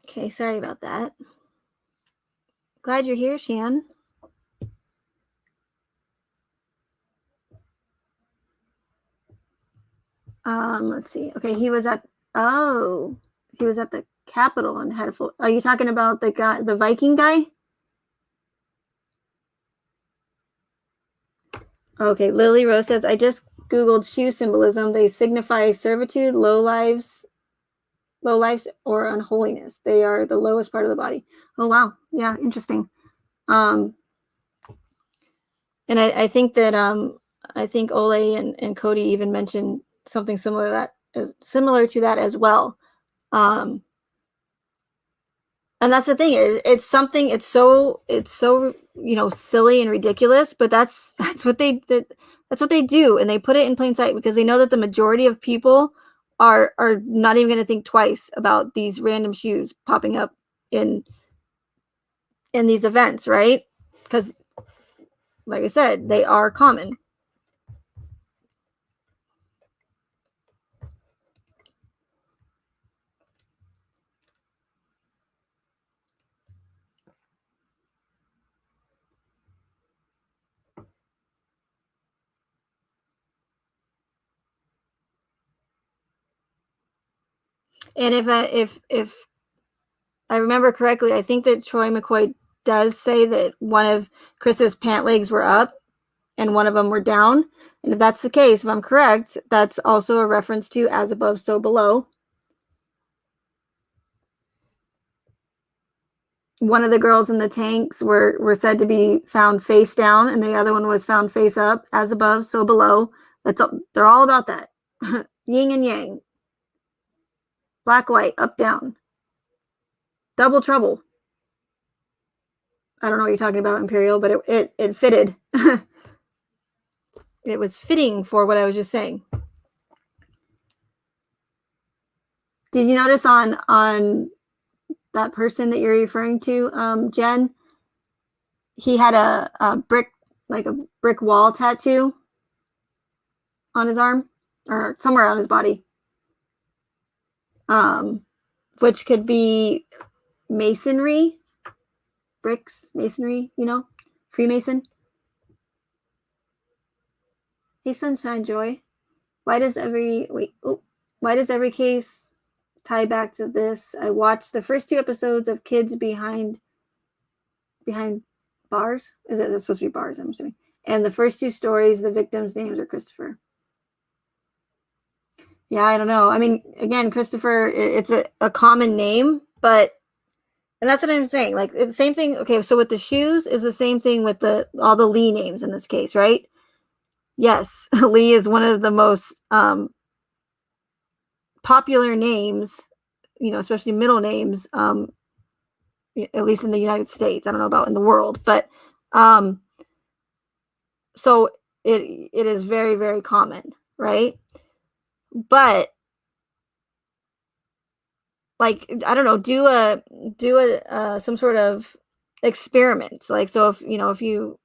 Okay, sorry about that. Glad you're here, Shan. Let's see. Okay, he was at the Capitol and had a full. Are you talking about the Viking guy? Okay, Lily Rose says, I just Googled shoe symbolism. They signify servitude, low lives, or unholiness. They are the lowest part of the body. Oh, wow. Yeah, interesting. And I think that I think Ole and Cody even mentioned something similar to that as well. And that's the thing, it's something, it's so silly and ridiculous, but that's what they do, and they put it in plain sight because they know that the majority of people are not even going to think twice about these random shoes popping up in these events, right? Because, like I said, they are common. And if I remember correctly, I think that Troy McCoy does say that one of Chris's pant legs were up and one of them were down. And if that's the case, if I'm correct, that's also a reference to as above, so below. One of the girls in the tanks were said to be found face down, and the other one was found face up, as above, so below. They're all about that. Yin and yang, black, white, up, down, double trouble. I don't know what you're talking about, Imperial, but it fitted. It was fitting for what I was just saying. Did you notice on that person that you're referring to, Jen? He had a brick, like a brick wall tattoo on his arm or somewhere on his body, which could be masonry, bricks, masonry, Freemason. Hey, Sunshine Joy. Why does every case tie back to this? I watched the first 2 episodes of Kids Behind Bars. Is it supposed to be bars? I'm assuming. And the first 2 stories, the victims' names are Christopher. Yeah, I don't know. I mean, again, Christopher, it's a common name, and that's what I'm saying. Like, it's the same thing. Okay, so with the shoes is the same thing with all the Lee names in this case, right? Yes, Lee is one of the most popular names, especially middle names, at least in the United States. I don't know about in the world, but so it is very, very common, right? But like, I don't know, do a some sort of experiment. Like, so if you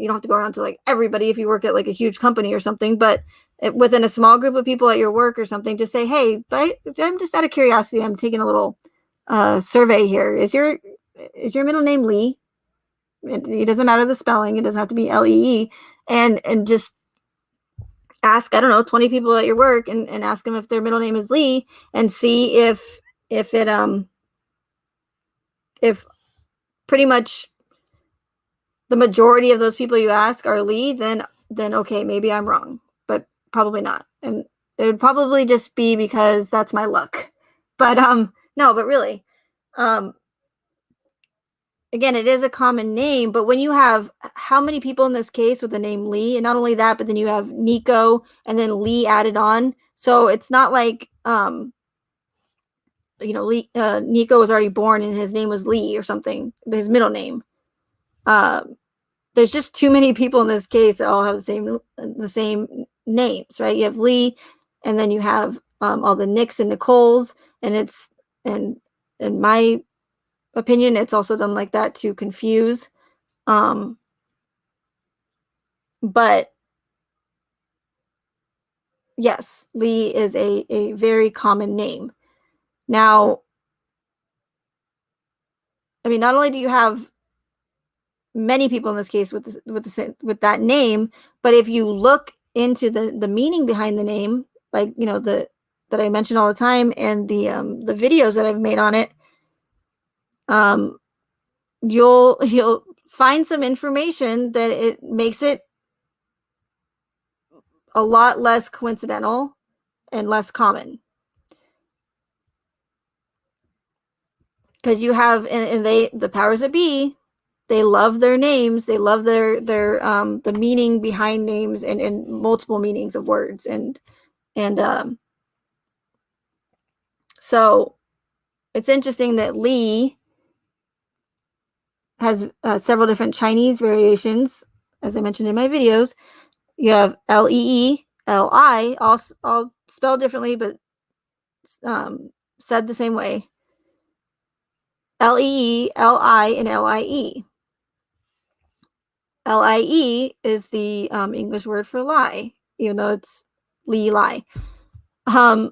don't have to go around to like everybody if you work at like a huge company or something, but within a small group of people at your work or something, just say, hey, I'm just out of curiosity, I'm taking a little survey here. Is your middle name Lee? It doesn't matter the spelling. It doesn't have to be Lee. And just ask, I don't know, 20 people at your work and ask them if their middle name is Lee, and see if pretty much the majority of those people you ask are Lee, then okay, maybe I'm wrong, but probably not. And it would probably just be because that's my luck. But no, but really, again, it is a common name, but when you have how many people in this case with the name Lee, and not only that, but then you have Nico and then Lee added on. So it's not like Lee, Nico was already born and his name was Lee or something, his middle name. There's just too many people in this case that all have the same names, right? You have Lee, and then you have all the Nicks and Nicoles, and it's in my opinion, it's also done like that to confuse. But yes, Lee is a very common name. Now, I mean, not only do you have many people in this case with that name, but if you look into the meaning behind the name, like that I mention all the time, and the videos that I've made on it, you'll find some information that it makes it a lot less coincidental and less common. Because you have, and the powers that be, they love their names. They love their the meaning behind names and multiple meanings of words. And so it's interesting that Lee has several different Chinese variations. As I mentioned in my videos, you have Lee, Li, all spelled differently, but said the same way. Lee, Li, and Lie. Lie is the English word for lie, even though it's lie. Because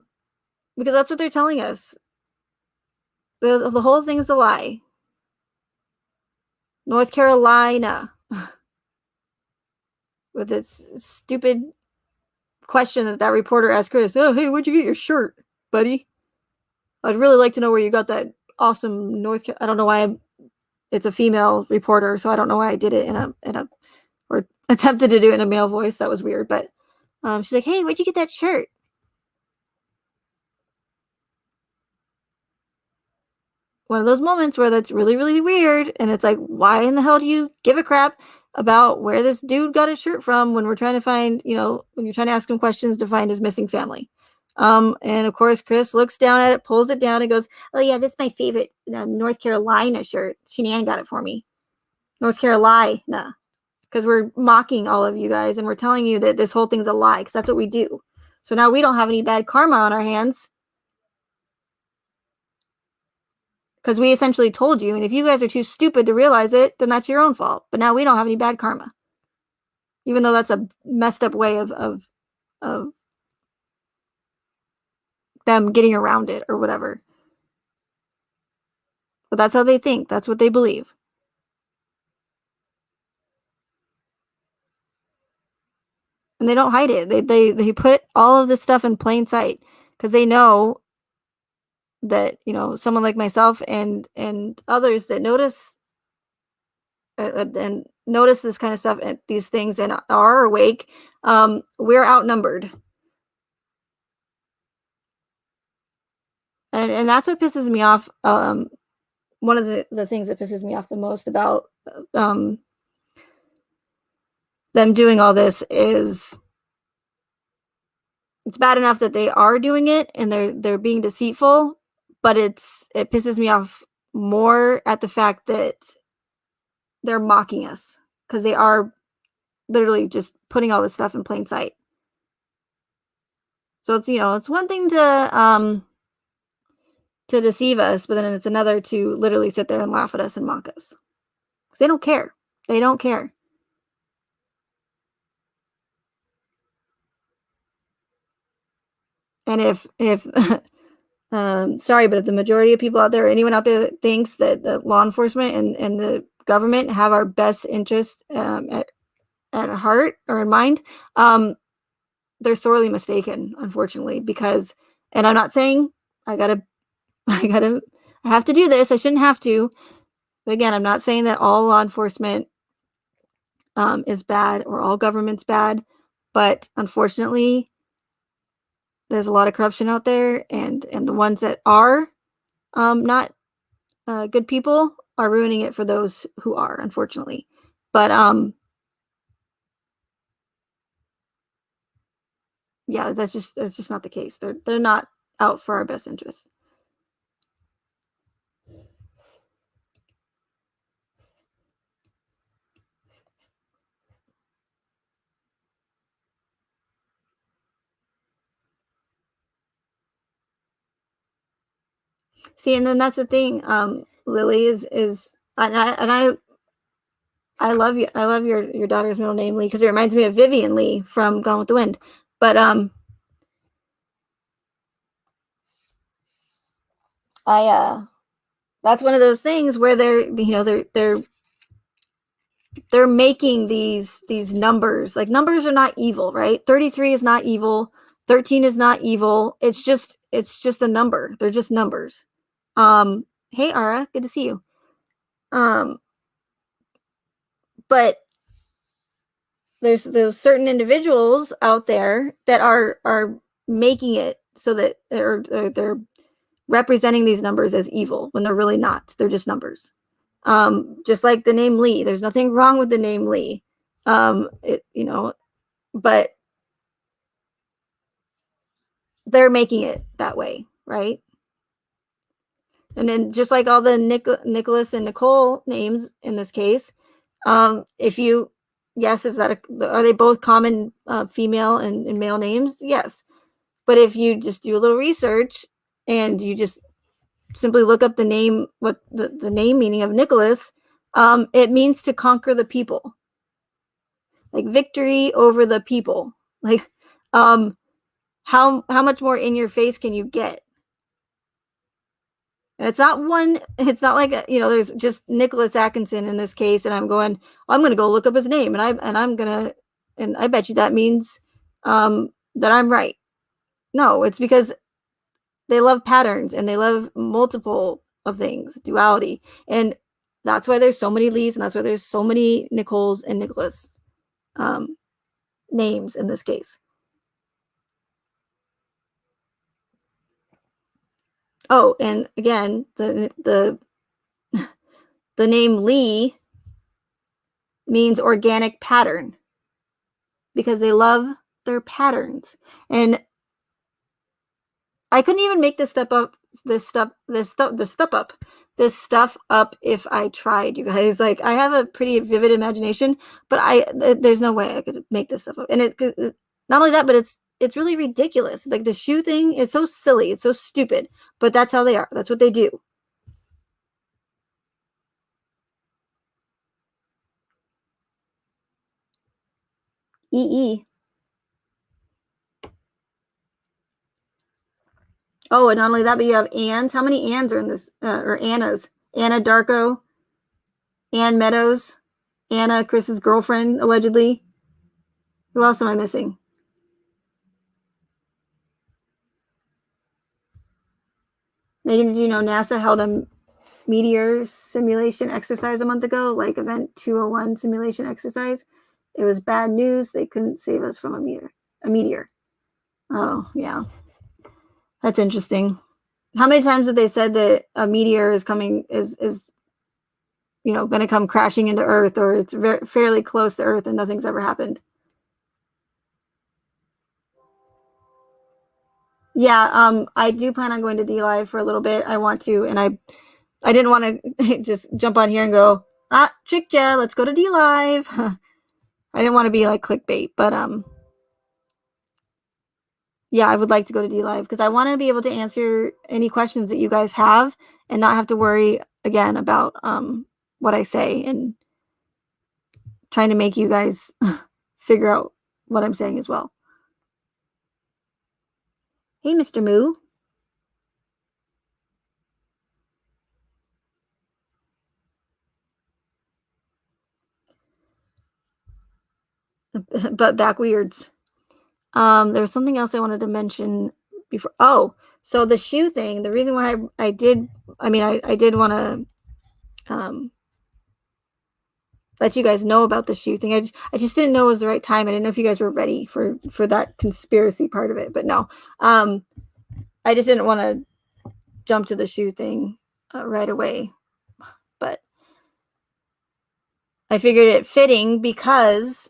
that's what they're telling us. The whole thing is a lie. North Carolina, with its stupid question that reporter asked Chris. Oh, hey, where'd you get your shirt, buddy? I'd really like to know where you got that awesome I don't know why it's a female reporter, so I don't know why I did it or attempted to do it in a male voice. That was weird, but she's like, hey, where'd you get that shirt? One of those moments where that's really, really weird. And it's like, why in the hell do you give a crap about where this dude got his shirt from when we're trying to find, when you're trying to ask him questions to find his missing family? And of course, Chris looks down at it, pulls it down, and goes, oh, yeah, that's my favorite North Carolina shirt. Shenan got it for me. North Carolina. Because we're mocking all of you guys and we're telling you that this whole thing's a lie because that's what we do. So now we don't have any bad karma on our hands because we essentially told you. And if you guys are too stupid to realize it, then that's your own fault. But now we don't have any bad karma, even though that's a messed up way of them getting around it or whatever. But that's how they think. That's what they believe. And they don't hide it. They put all of this stuff in plain sight because they know that, someone like myself and others that notice and notice this kind of stuff and these things and are awake, we're outnumbered. And that's what pisses me off. One of the things that pisses me off the most about them doing all this is it's bad enough that they are doing it and they're being deceitful, but it pisses me off more at the fact that they're mocking us because they are literally just putting all this stuff in plain sight. So it's one thing to deceive us, but then it's another to literally sit there and laugh at us and mock us. They don't care. They don't care. And if sorry, but if the majority of people out there, anyone out there that thinks that the law enforcement and the government have our best interest at heart or in mind, they're sorely mistaken, unfortunately, because, and I'm not saying I have to do this. I shouldn't have to. But again, I'm not saying that all law enforcement is bad or all government's bad, but unfortunately, there's a lot of corruption out there, and the ones that are not good people are ruining it for those who are, unfortunately. But yeah, that's just not the case. They're not out for our best interests. See, and then that's the thing. Lily is I love you. I love your daughter's middle name, Lee, because it reminds me of Vivian Lee from Gone with the Wind. But that's one of those things where they're making these numbers. Like, numbers are not evil, right? 33 is not evil. 13 is not evil. It's just a number. They're just numbers. Hey Ara, good to see you. But there's those certain individuals out there that are making it so that they're representing these numbers as evil when they're really not. They're just numbers. Just like the name Lee. There's nothing wrong with the name Lee. But they're making it that way, right? And then just like all the Nicholas and Nicole names in this case, if you, yes, are they both common female and male names? Yes. But if you just do a little research and you just simply look up the name, what the name meaning of Nicholas, it means to conquer the people, like victory over the people. Like, how much more in your face can you get? And it's not like there's just Nicholas Atkinson in this case, and I'm going to go look up his name, and I bet you that means that I'm right. No, it's because they love patterns and they love multiple of things, duality. And that's why there's so many Lees, and that's why there's so many Nicoles and Nicholas names in this case. Oh, and again, the name Lee means organic pattern because they love their patterns. And I couldn't even make this stuff up if I tried, you guys. Like, I have a pretty vivid imagination, but there's no way I could make this stuff up. And it not only that, but it's really ridiculous. Like the shoe thing, it's so silly, it's so stupid, but that's how they are. That's what they do. EE. Oh, and not only that, but you have Anns. How many Anns are in this? Or Annas? Anna Darko, Ann Meadows, Anna, Chris's girlfriend, allegedly. Who else am I missing? Megan, did you know NASA held a meteor simulation exercise a month ago? Like Event 201 simulation exercise? It was bad news. They couldn't save us from a meteor. Oh, yeah. That's interesting. How many times have they said that a meteor is coming, is going to come crashing into Earth, or it's fairly close to Earth and nothing's ever happened? Yeah, I do plan on going to D-Live for a little bit. I want to, and I didn't want to just jump on here and go, tricked ya, let's go to D-Live. I didn't want to be like clickbait, but yeah, I would like to go to D-Live because I want to be able to answer any questions that you guys have and not have to worry again about what I say and trying to make you guys figure out what I'm saying as well. Hey, Mr. Moo. But back weirds. There was something else I wanted to mention before. Oh, so the shoe thing, the reason why I did want to let you guys know about the shoe thing. I just didn't know it was the right time. I didn't know if you guys were ready for that conspiracy part of it, but no. I just didn't want to jump to the shoe thing right away, but I figured it fitting because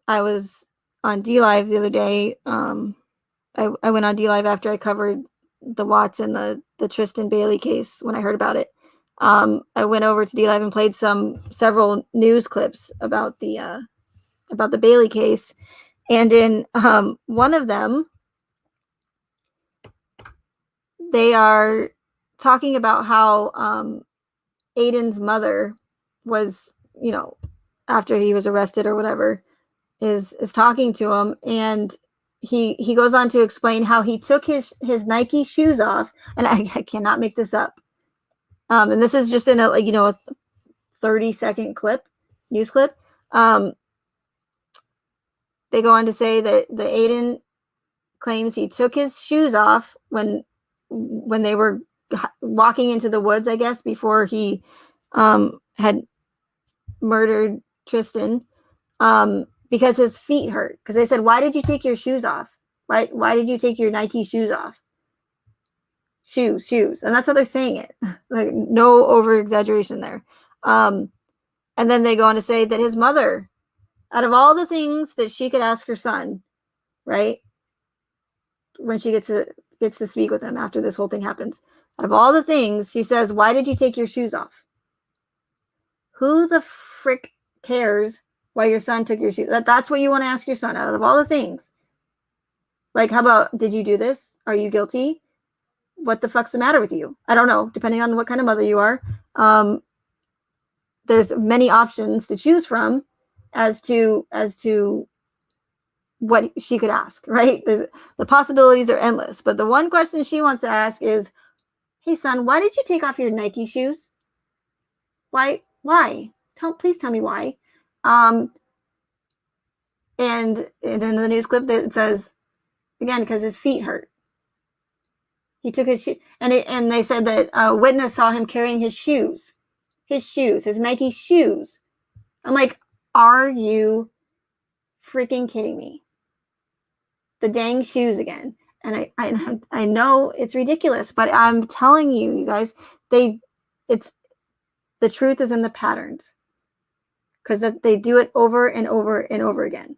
I was on D-Live the other day. I went on D-Live after I covered the Watts and the Tristan Bailey case when I heard about it. I went over to D-Live and played several news clips about the Bailey case, and in one of them, they are talking about how Aiden's mother was, after he was arrested or whatever, is talking to him, and he goes on to explain how he took his Nike shoes off, and I cannot make this up. And this is just in a 30-second news clip. They go on to say that the Aiden claims he took his shoes off when they were walking into the woods, I guess, before he had murdered Tristan, because his feet hurt. Because they said, "Why did you take your shoes off? Why did you take your Nike shoes off?" Shoes, and that's how they're saying it. Like, no over exaggeration there. And then they go on to say that his mother, out of all the things that she could ask her son, right, when she gets to speak with him after this whole thing happens, out of all the things, she says, "Why did you take your shoes off?" Who the frick cares why your son took your shoes? That's what you want to ask your son out of all the things. Like, how about, did you do this? Are you guilty? What the fuck's the matter with you? I don't know, depending on what kind of mother you are. There's many options to choose from as to what she could ask, right? The possibilities are endless. But the one question she wants to ask is, "Hey, son, why did you take off your Nike shoes? Why? Please tell me why." And in the news clip, it says, again, because his feet hurt. He took his shoe, and they said that a witness saw him carrying his Nike shoes. I'm like, are you freaking kidding me? The dang shoes again. And I know it's ridiculous, but I'm telling you, you guys, it's the truth is in the patterns, because they do it over and over and over again.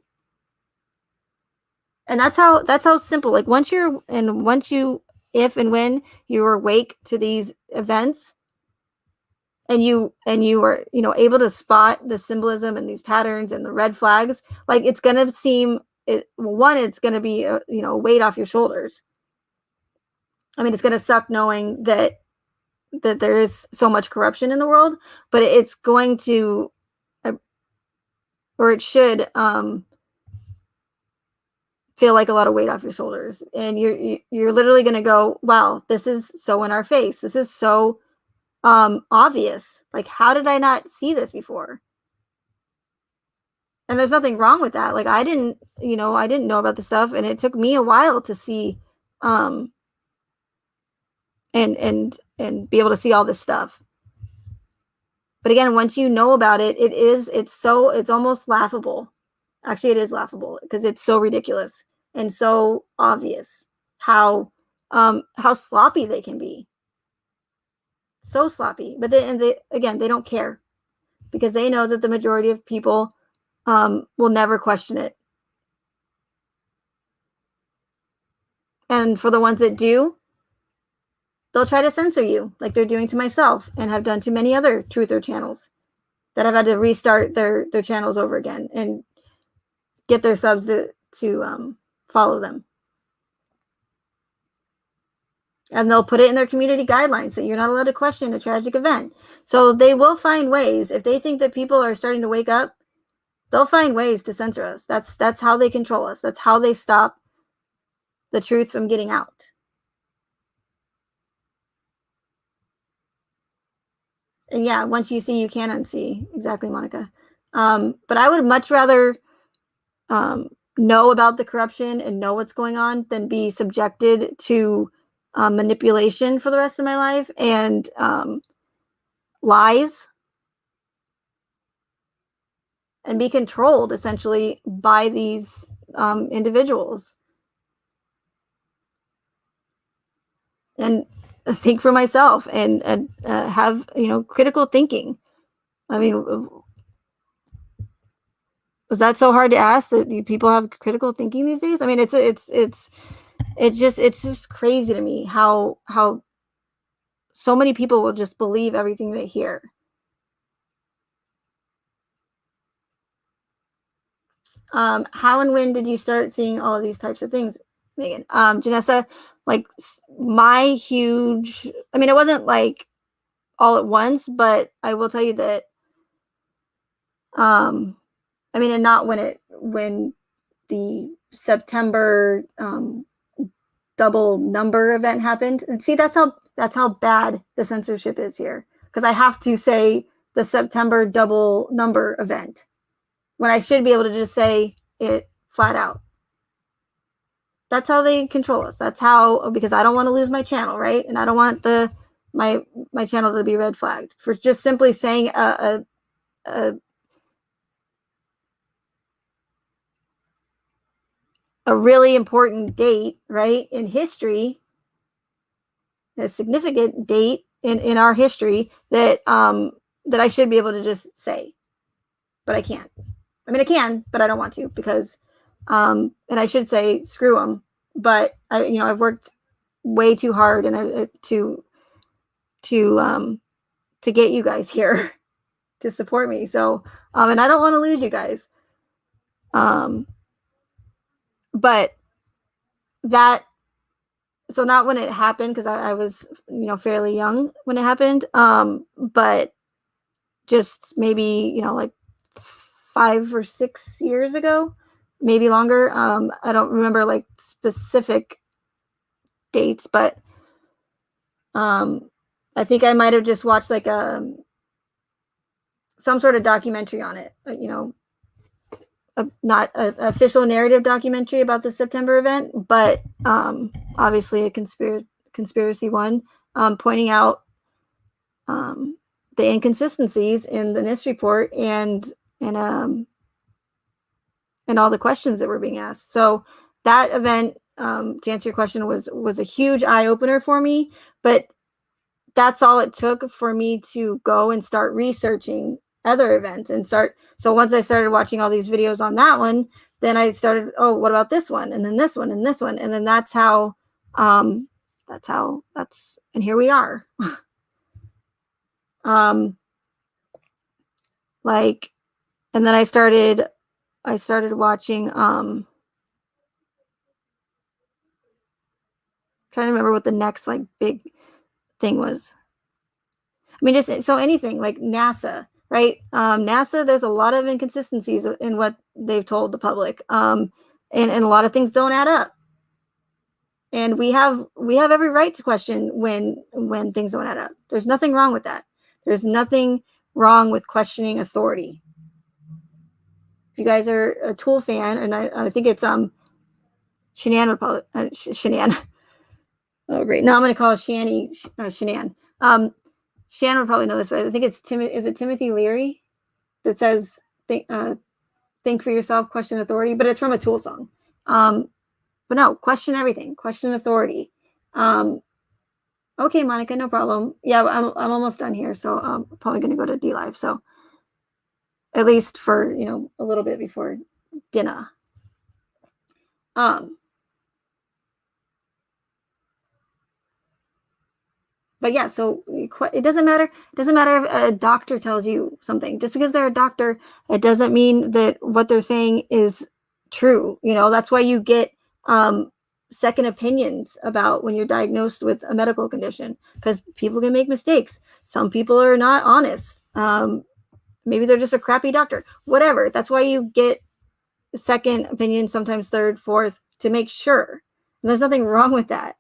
And that's how simple. Like if and when you are awake to these events, and you are able to spot the symbolism and these patterns and the red flags, like it's gonna seem it's gonna be a weight off your shoulders. I mean, it's gonna suck knowing that there is so much corruption in the world, but it's going to, or it should, feel like a lot of weight off your shoulders, and you're literally going to go, wow, this is so in our face, this is so obvious, like how did I not see this before? And there's nothing wrong with that. Like I didn't know about the stuff, and it took me a while to see and be able to see all this stuff. But again, once you know about it, it's almost laughable. Actually, it is laughable because it's so ridiculous and so obvious how sloppy they can be. So sloppy. But they don't care, because they know that the majority of people will never question it. And for the ones that do, they'll try to censor you, like they're doing to myself and have done to many other truther channels that have had to restart their channels over again and get their subs to follow them. And they'll put it in their community guidelines that you're not allowed to question a tragic event. So they will find ways. If they think that people are starting to wake up, they'll find ways to censor us. That's how they control us. That's how they stop the truth from getting out. And yeah, once you see, you can unsee. Exactly, Monica. But I would much rather know about the corruption and know what's going on than be subjected to manipulation for the rest of my life and lies, and be controlled essentially by these individuals. And think for myself and have critical thinking. I mean, was that so hard to ask that people have critical thinking these days? I mean, it's just crazy to me how so many people will just believe everything they hear. How and when did you start seeing all of these types of things, Megan? Janessa, like my huge, I mean, it wasn't like all at once, but I will tell you that, I mean, and not when the September double number event happened. And see, that's how bad the censorship is here, because I have to say the September double number event when I should be able to just say it flat out. That's how they control us. That's how, because I don't want to lose my channel, right? And I don't want my channel to be red flagged for just simply saying a really important date, right, in history, a significant date in our history that I should be able to just say, but I can't. I mean, I can, but I don't want to, because and I should say screw them. But I've worked way too hard and to get you guys here to support me. So and I don't want to lose you guys. But that, so not when it happened, because I was fairly young when it happened, but just maybe like 5 or 6 years ago, maybe longer. I don't remember like specific dates, but I think I might have just watched like some sort of documentary on it, not an official narrative documentary about the September event, but obviously a conspiracy one, pointing out the inconsistencies in the NIST report and all the questions that were being asked. So that event, to answer your question, was a huge eye opener for me. But that's all it took for me to go and start researching other events and start. So once I started watching all these videos on that one, then I started, oh, what about this one? And then this one and this one. And then that's and here we are. Like, and then I started watching, trying to remember what the next like big thing was. I mean, just so anything like NASA, right? NASA, there's a lot of inconsistencies in what they've told the public, and a lot of things don't add up. And we have every right to question when things don't add up. There's nothing wrong with that. There's nothing wrong with questioning authority. If you guys are a Tool fan, and I think it's Shanann would probably Shanann. Oh great! No, I'm going to call Shannon. Shannon would probably know this, but I think it's Is it Timothy Leary that says think for yourself, question authority? But it's from a Tool song. But no, question everything, question authority. Okay, Monica, no problem. Yeah, I'm almost done here, so I'm probably going to go to D Live. So at least for a little bit before dinner. But yeah, so it doesn't matter. It doesn't matter if a doctor tells you something. Just because they're a doctor, it doesn't mean that what they're saying is true. That's why you get second opinions about when you're diagnosed with a medical condition, because people can make mistakes. Some people are not honest. Maybe they're just a crappy doctor. Whatever. That's why you get second opinion, sometimes third, fourth, to make sure. And there's nothing wrong with that.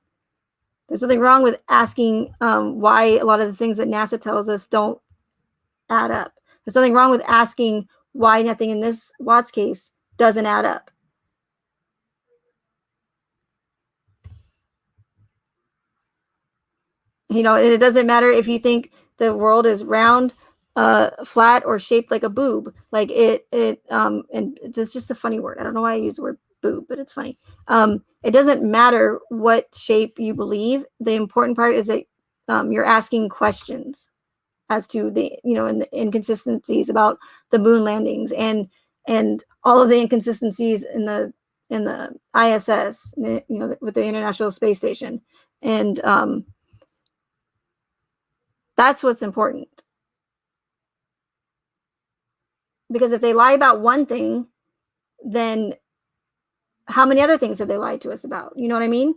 There's nothing wrong with asking why a lot of the things that NASA tells us don't add up. There's nothing wrong with asking why nothing in this Watts case doesn't add up. And it doesn't matter if you think the world is round, flat, or shaped like a boob. Like and it's just a funny word. I don't know why I use the word boob, but it's funny. It doesn't matter what shape you believe. The important part is that you're asking questions as to the and the inconsistencies about the moon landings and all of the inconsistencies in the ISS, with the International Space Station, and that's what's important. Because if they lie about one thing, then how many other things have they lied to us about? You know what I mean?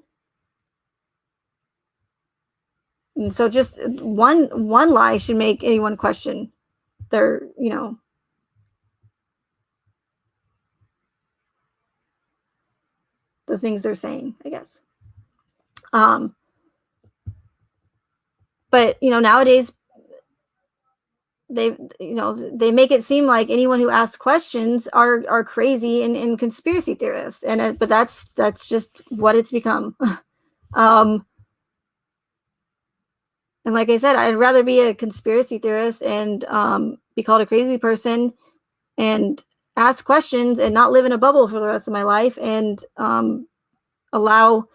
And so just one lie should make anyone question their, the things they're saying, I guess. But nowadays they make it seem like anyone who asks questions are crazy and conspiracy theorists, and but that's just what it's become. And like I said, I'd rather be a conspiracy theorist and be called a crazy person and ask questions and not live in a bubble for the rest of my life and allow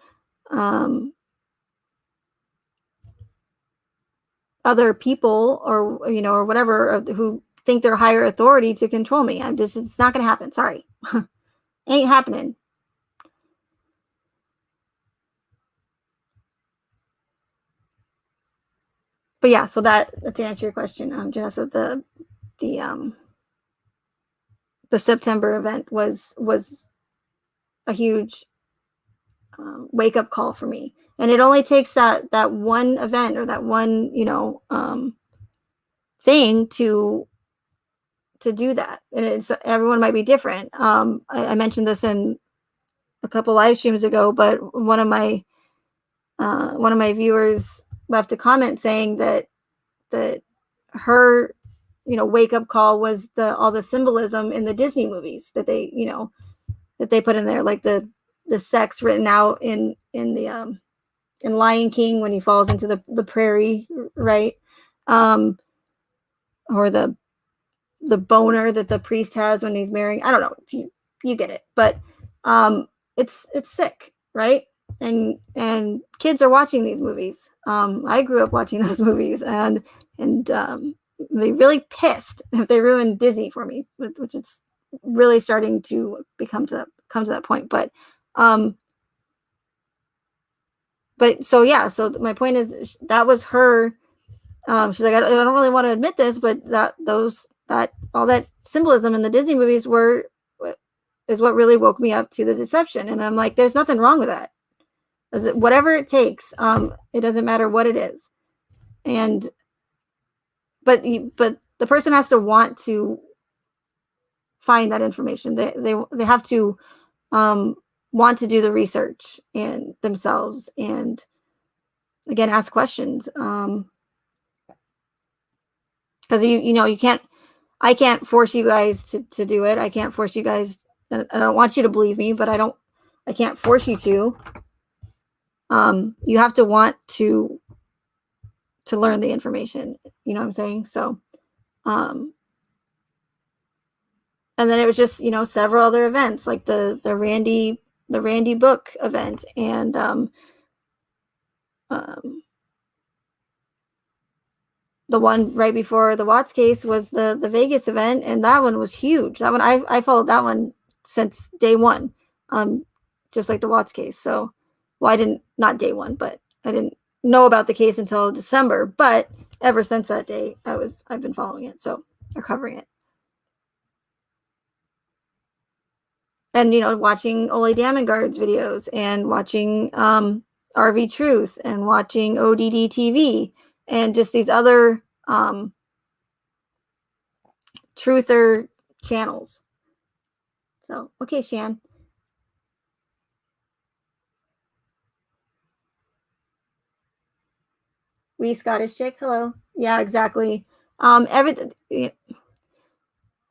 other people or whatever who think they're higher authority to control me. It's not going to happen. Sorry. Ain't happening. But yeah, so that to answer your question, Janessa, the September event was a huge wake up call for me, and it only takes that one event or that one thing to do that, and everyone might be different. I mentioned this in a couple live streams ago, but one of my viewers left a comment saying that her wake up call was all the symbolism in the Disney movies that they put in there, like the sex written out in the in Lion King when he falls into the prairie, right? Or the boner that the priest has when he's marrying. I don't know. You get it. But it's sick, right? And kids are watching these movies. I grew up watching those movies, and be really pissed if they ruin Disney for me, which is really starting to come to that point. But so yeah, so my point is that was her. She's like, I don't really want to admit this, but that all that symbolism in the Disney movies is what really woke me up to the deception. And I'm like, there's nothing wrong with that. Whatever it takes, it doesn't matter what it is. And but the person has to want to find that information. They have to want to do the research and themselves, and again, ask questions. Because you can't. I can't force you guys to do it. I can't force you guys. I don't want you to believe me, but I can't force you to. You have to want to learn the information. You know what I'm saying? So, and then it was just several other events like the Randy book event, and the one right before the Watts case was the Vegas event, and that one was huge. That one I followed that one since day one, just like the Watts case. So, well, I didn't, not day one, but I didn't know about the case until December. But ever since that day, I've been following it, or covering it, and watching Ole Damengard's videos, and watching RV Truth, and watching ODD TV, and just these other truther channels. So, okay, Shan. We Scottish chick, hello. Yeah, exactly. Everything.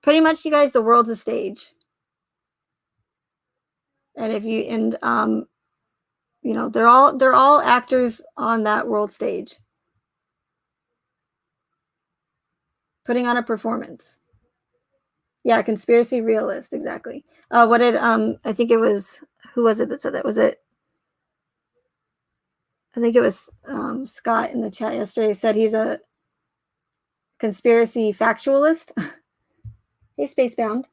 Pretty much, you guys, the world's a stage, and they're all actors on that world stage, putting on a performance. Yeah, conspiracy realist, exactly. What did I think it was? Who was it that said that? Was it? I think it was Scott in the chat yesterday said he's a conspiracy factualist. Hey, Spacebound.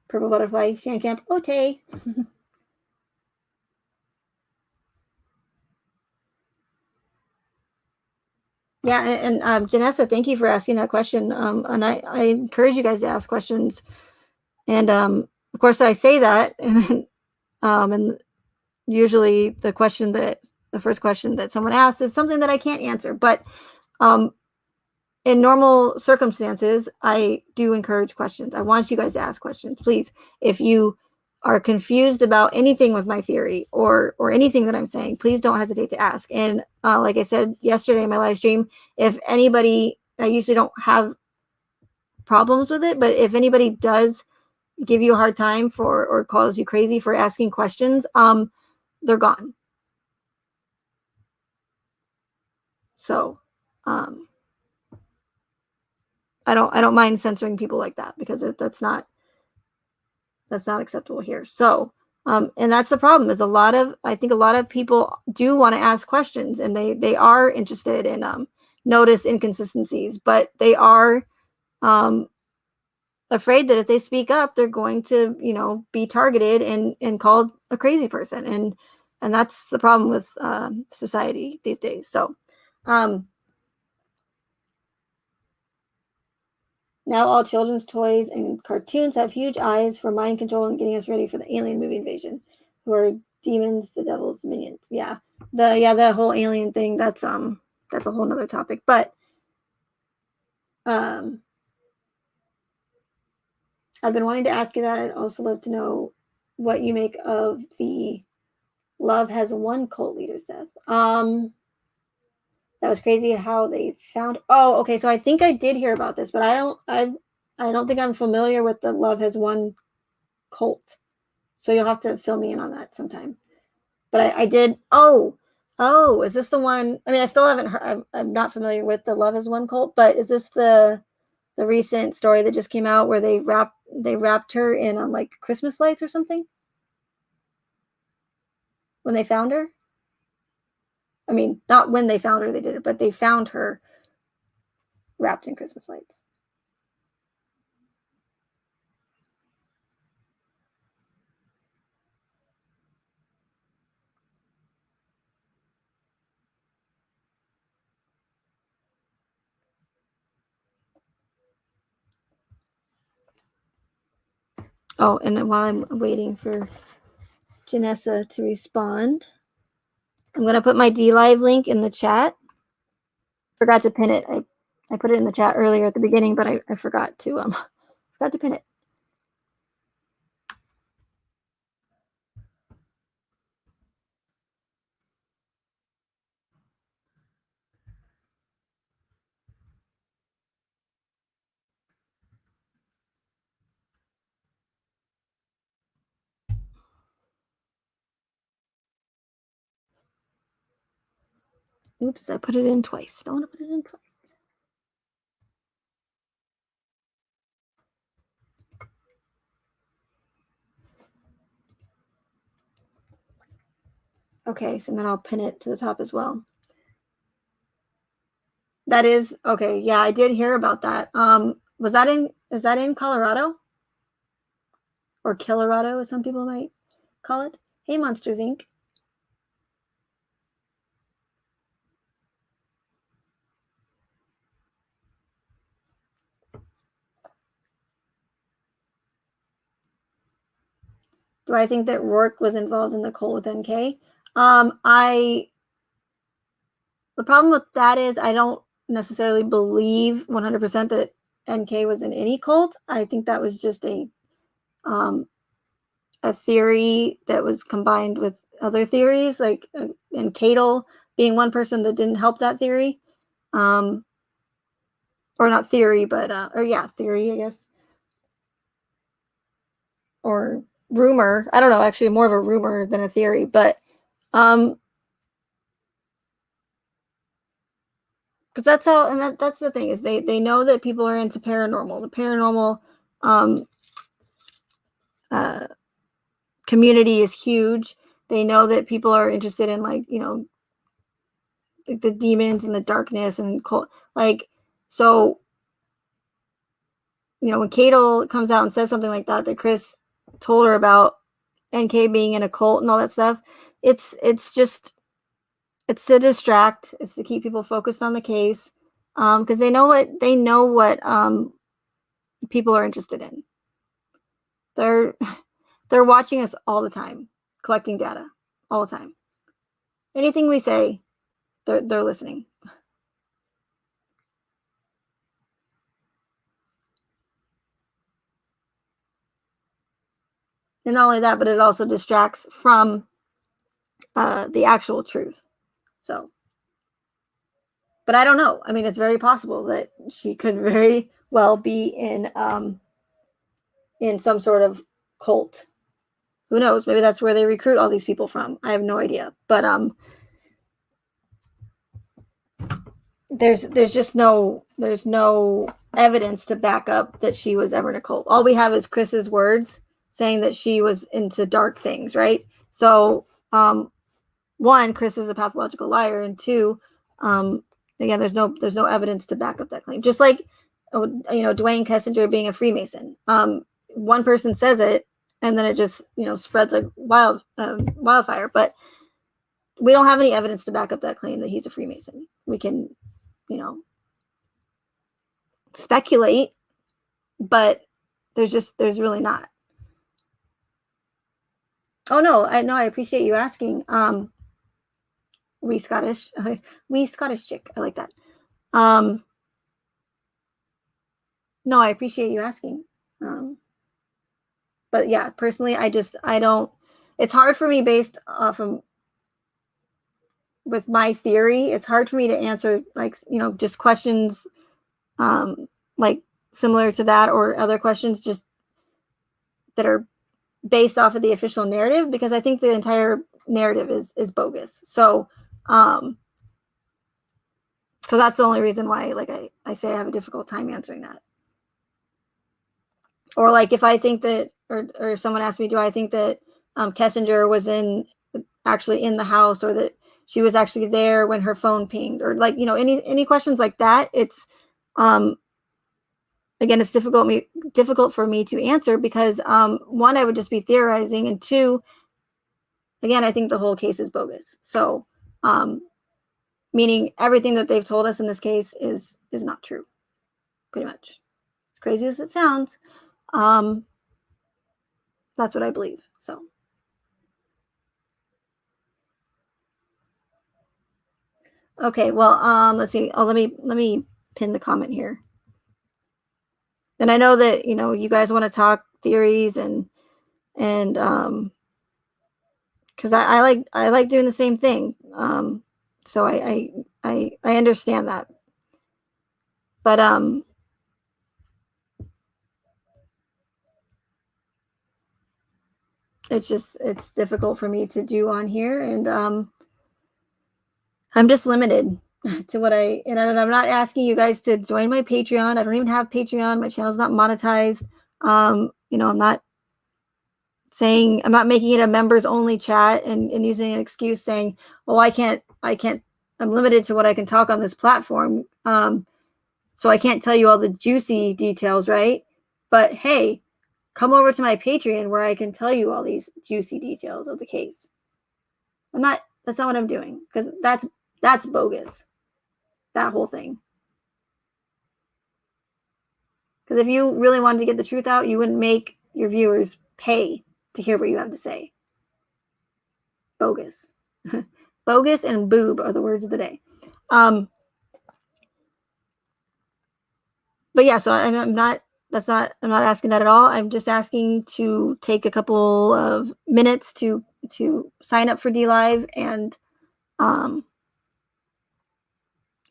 Purple Butterfly, Shan Camp, Ote. Yeah, and Janessa, thank you for asking that question. And I encourage you guys to ask questions. And of course, I say that, and usually the first question that someone asks is something that I can't answer. But in normal circumstances, I do encourage questions. I want you guys to ask questions, please. If you are confused about anything with my theory or anything that I'm saying, please don't hesitate to ask. And like I said yesterday in my live stream, if anybody, I usually don't have problems with it, but if anybody does give you a hard time or calls you crazy for asking questions, they're gone. So I don't mind censoring people like that, because that's not acceptable here. So and that's the problem, is I think a lot of people do want to ask questions, and they are interested in notice inconsistencies, but they are afraid that if they speak up, they're going to be targeted and called a crazy person, and that's the problem with society these days. So now all children's toys and cartoons have huge eyes for mind control and getting us ready for the alien movie invasion, who are demons, the devil's minions. Yeah, the whole alien thing. That's a whole nother topic. But I've been wanting to ask you that. I'd also love to know what you make of the Love Has Won cult leader's death. That was crazy how they found. Oh, okay. So I think I did hear about this, but I don't think I'm familiar with the Love Has Won cult. So you'll have to fill me in on that sometime. But I did. Is this the one? I mean, I still haven't heard. I'm not familiar with the Love Is One cult, but is this the recent story that just came out where they wrapped her in on like Christmas lights or something when they found her? I mean, not when they found her, they did it, but they found her wrapped in Christmas lights. Oh, and while I'm waiting for Janessa to respond, I'm going to put my DLive link in the chat. Forgot to pin it. I put it in the chat earlier at the beginning, but I forgot to pin it. Oops, I put it in twice. Don't want to put it in twice. Okay, so then I'll pin it to the top as well. That is okay. Yeah, I did hear about that. Is that in Colorado? Or Colorado, as some people might call it? Hey, Monsters Inc. Do I think that Rourke was involved in the cult with NK? The problem with that is I don't necessarily believe 100% that NK was in any cult. I think that was just a theory that was combined with other theories, like and Cadle being one person that didn't help that theory, or not theory, but theory, I guess, or rumor. I don't know, actually, more of a rumor than a theory, but because that's how, and that's the thing is they know that people are into paranormal. The paranormal community is huge. They know that people are interested in like the demons and the darkness and cold, like so. When Cadle comes out and says something like that Chris told her about NK being in a cult and all that stuff, it's it's to distract, it's to keep people focused on the case, because they know what people are interested in. They're watching us all the time, collecting data all the time. Anything we say, they're listening. And not only that, but it also distracts from the actual truth. So, but I don't know. I mean, it's very possible that she could very well be in some sort of cult. Who knows? Maybe that's where they recruit all these people from. I have no idea. But there's just no evidence to back up that she was ever in a cult. All we have is Chris's words saying that she was into dark things, right? So one, Chris is a pathological liar, and two, again, there's no evidence to back up that claim. Just like Dwayne Kessinger being a Freemason. One person says it, and then it just spreads like wildfire. But we don't have any evidence to back up that claim that he's a Freemason. We can speculate, but there's really not. Oh no, I appreciate you asking. We Scottish chick. I like that. No, I appreciate you asking. But yeah, personally, I don't. It's hard for me based off of with my theory. It's hard for me to answer like just questions like similar to that or other questions just that are based off of the official narrative, because I think the entire narrative is bogus. So that's the only reason why, like, I say I have a difficult time answering that. Or like if I think that, or someone asked me, do I think that Kessinger was actually in the house, or that she was actually there when her phone pinged, or like, any questions like that. It's again, it's difficult for me to answer because one, I would just be theorizing, and two, again, I think the whole case is bogus. So meaning everything that they've told us in this case is not true, pretty much. As crazy as it sounds, that's what I believe. So okay, well, let's see. Oh, let me pin the comment here. And I know that you guys want to talk theories and because I like doing the same thing. So I understand that, but it's difficult for me to do on here, and I'm just limited to what and I'm not asking you guys to join my Patreon. I don't even have Patreon. My channel's not monetized. I'm not making it a members only chat and using an excuse saying, oh, I can't, I'm limited to what I can talk on this platform. So I can't tell you all the juicy details, right? But hey, come over to my Patreon where I can tell you all these juicy details of the case. That's not what I'm doing, because that's bogus. That whole thing. Because if you really wanted to get the truth out, you wouldn't make your viewers pay to hear what you have to say. Bogus. Bogus and boob are the words of the day. But yeah, so I'm not asking that at all. I'm just asking to take a couple of minutes to sign up for DLive and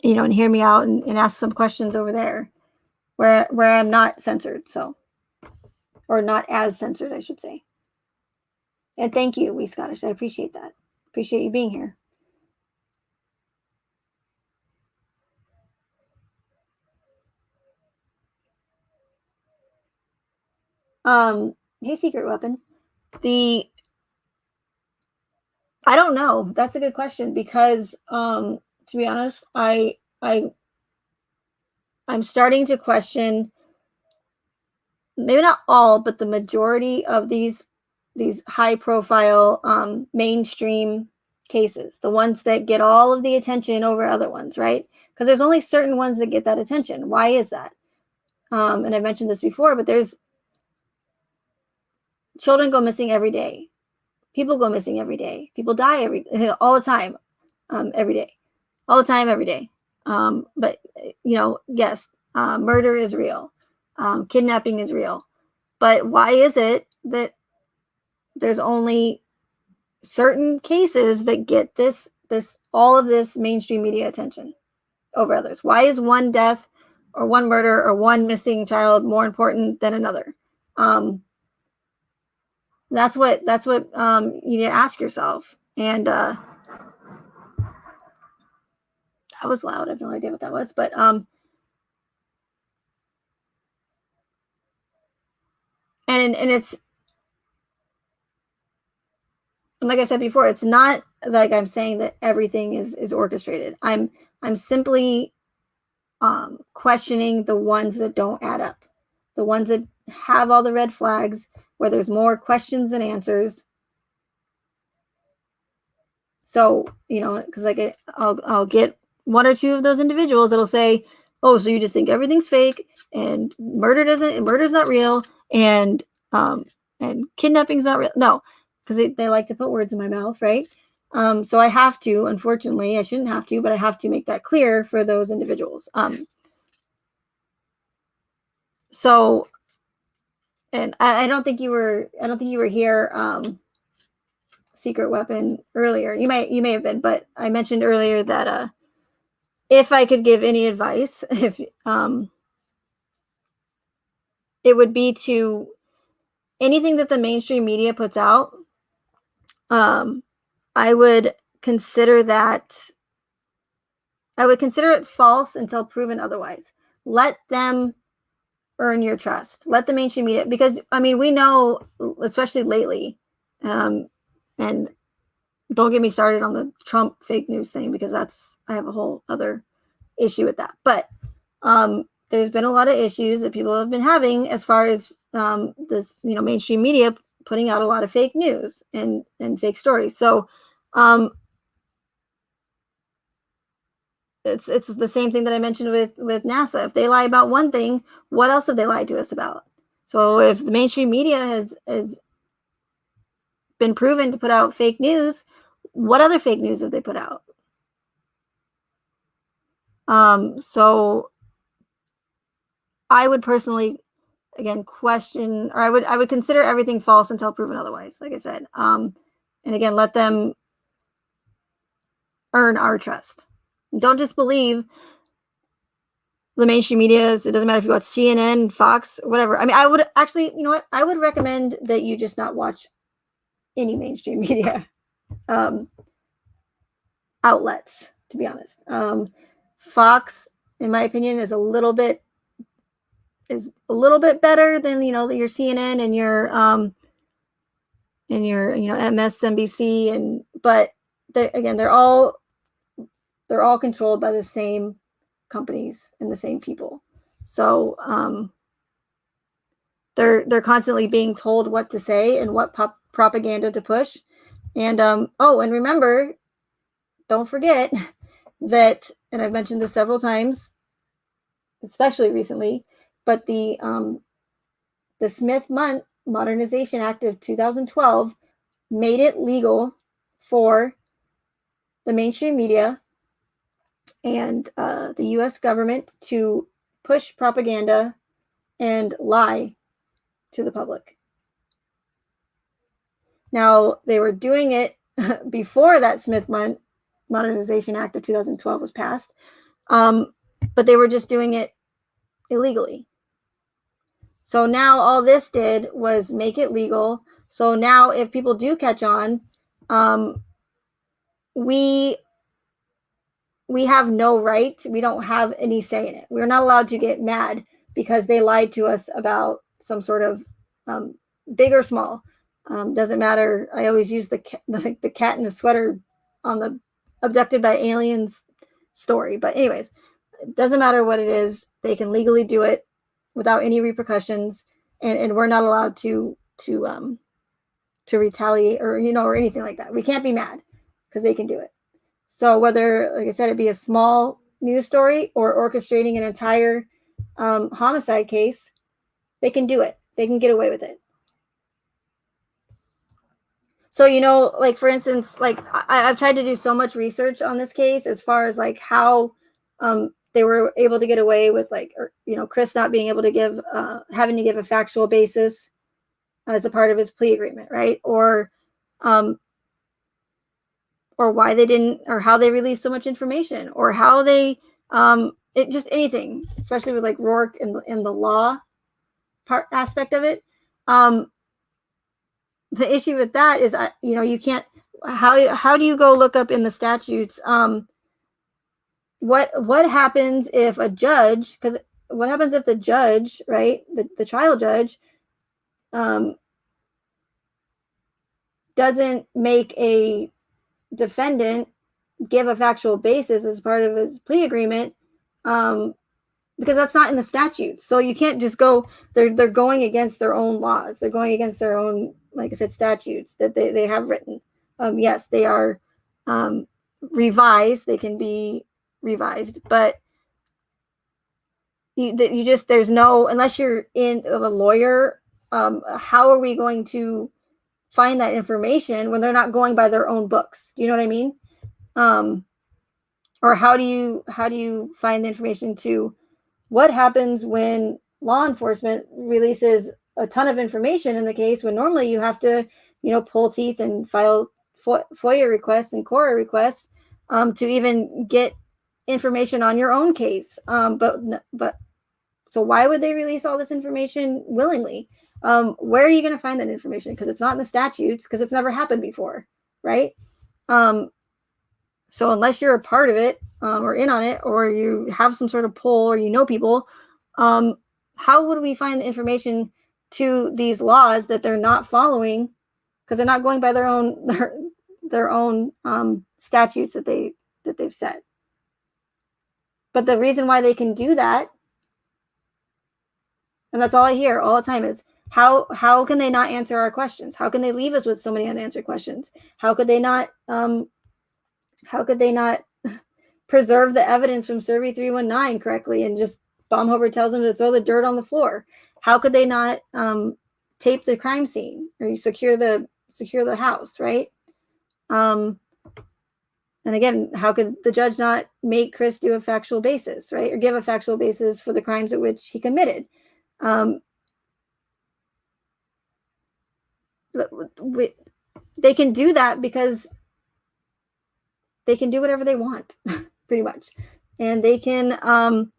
and hear me out and ask some questions over there where I'm not censored, or not as censored, I should say. And thank you, We Scottish. I appreciate that. Appreciate you being here. Hey, Secret Weapon. I don't know. That's a good question, because to be honest, I'm starting to question, maybe not all, but the majority of these high profile mainstream cases, the ones that get all of the attention over other ones, right? Because there's only certain ones that get that attention. Why is that? And I've mentioned this before, but there's children go missing every day. People go missing every day. People die all the time, every day, all the time, every day. But yes, murder is real. Kidnapping is real. But why is it that there's only certain cases that get all of this mainstream media attention over others? Why is one death or one murder or one missing child more important than another? That's what you need to ask yourself. And that was loud. I have no idea what that was, but and it's, like I said before, it's not like I'm saying that everything is orchestrated. I'm simply questioning the ones that don't add up, the ones that have all the red flags, where there's more questions than answers. So because like I'll get one or two of those individuals that'll say, "Oh, so you just think everything's fake, and murder's not real, and kidnapping's not real." No, because they like to put words in my mouth, right? So I have to, unfortunately, I shouldn't have to, but I have to make that clear for those individuals. So, and I don't think you were here, Secret Weapon, earlier. You may have been, but I mentioned earlier that if I could give any advice, if it would be to anything that the mainstream media puts out, I would consider it false until proven otherwise. Let them earn your trust. Let the mainstream media, because we know, especially lately, and don't get me started on the Trump fake news thing, because I have a whole other issue with that. But there's been a lot of issues that people have been having as far as this, mainstream media putting out a lot of fake news and fake stories. So it's the same thing that I mentioned with NASA. If they lie about one thing, what else have they lied to us about? So if the mainstream media has been proven to put out fake news, what other fake news have they put out? So I would personally, again, question, or I would consider everything false until proven otherwise, like I said. And again, let them earn our trust. Don't just believe the mainstream media. It doesn't matter if you watch CNN, Fox, whatever. I would actually, you know what? I would recommend that you just not watch any mainstream media outlets, to be honest. Fox, in my opinion, is a little bit better than, your CNN and your MSNBC, but they're all controlled by the same companies and the same people. So they're constantly being told what to say and what propaganda to push. And and remember, don't forget that, and I've mentioned this several times, especially recently, but the Smith-Mundt Modernization Act of 2012 made it legal for the mainstream media and the U.S. government to push propaganda and lie to the public. Now, they were doing it before that Smith-Mundt Modernization Act of 2012 was passed, but they were just doing it illegally. So now all this did was make it legal. So now if people do catch on, we have no right. We don't have any say in it. We're not allowed to get mad because they lied to us about some sort of big or small. Doesn't matter. I always use the cat in the sweater on the abducted by aliens story. But anyways, it doesn't matter what it is. They can legally do it without any repercussions, and we're not allowed to retaliate or anything like that. We can't be mad because they can do it. So whether, like I said, it be a small news story or orchestrating an entire homicide case, they can do it. They can get away with it. So, like, for instance, like I've tried to do so much research on this case as far as like how they were able to get away with, like, Chris not being able to give, having to give a factual basis as a part of his plea agreement, right? Or why they didn't, or how they released so much information, or how they, it just anything, especially with like Rourke in the law part aspect of it. The issue with that is, you can't, how do you go look up in the statutes, what happens if a judge, because what happens if the judge, right, the trial judge, doesn't make a defendant give a factual basis as part of his plea agreement, because that's not in the statutes. So you can't just go, they're going against their own laws. They're going against their own, like I said, statutes that they have written. Yes, they are revised. They can be revised, but you just, there's no, unless you're in a lawyer, how are we going to find that information when they're not going by their own books? Do you know what I mean? Or how do you find the information to what happens when law enforcement releases a ton of information in the case, when normally you have to, pull teeth and file FOIA requests and CORA requests to even get information on your own case. But so why would they release all this information willingly? Where are you going to find that information? Because it's not in the statutes, because it's never happened before, right? So unless you're a part of it, or in on it, or you have some sort of pull, or you know people, how would we find the information to these laws that they're not following, because they're not going by their own statutes that they've set? But the reason why they can do that, and that's all I hear all the time, is how can they not answer our questions? How can they leave us with so many unanswered questions? How could they not preserve the evidence from Survey 319 correctly, and just Baumhofer tells them to throw the dirt on the floor? How could they not tape the crime scene or secure the house, right? And again, how could the judge not make Chris do a factual basis, right? Or give a factual basis for the crimes at which he committed? They can do that because they can do whatever they want, pretty much. And they can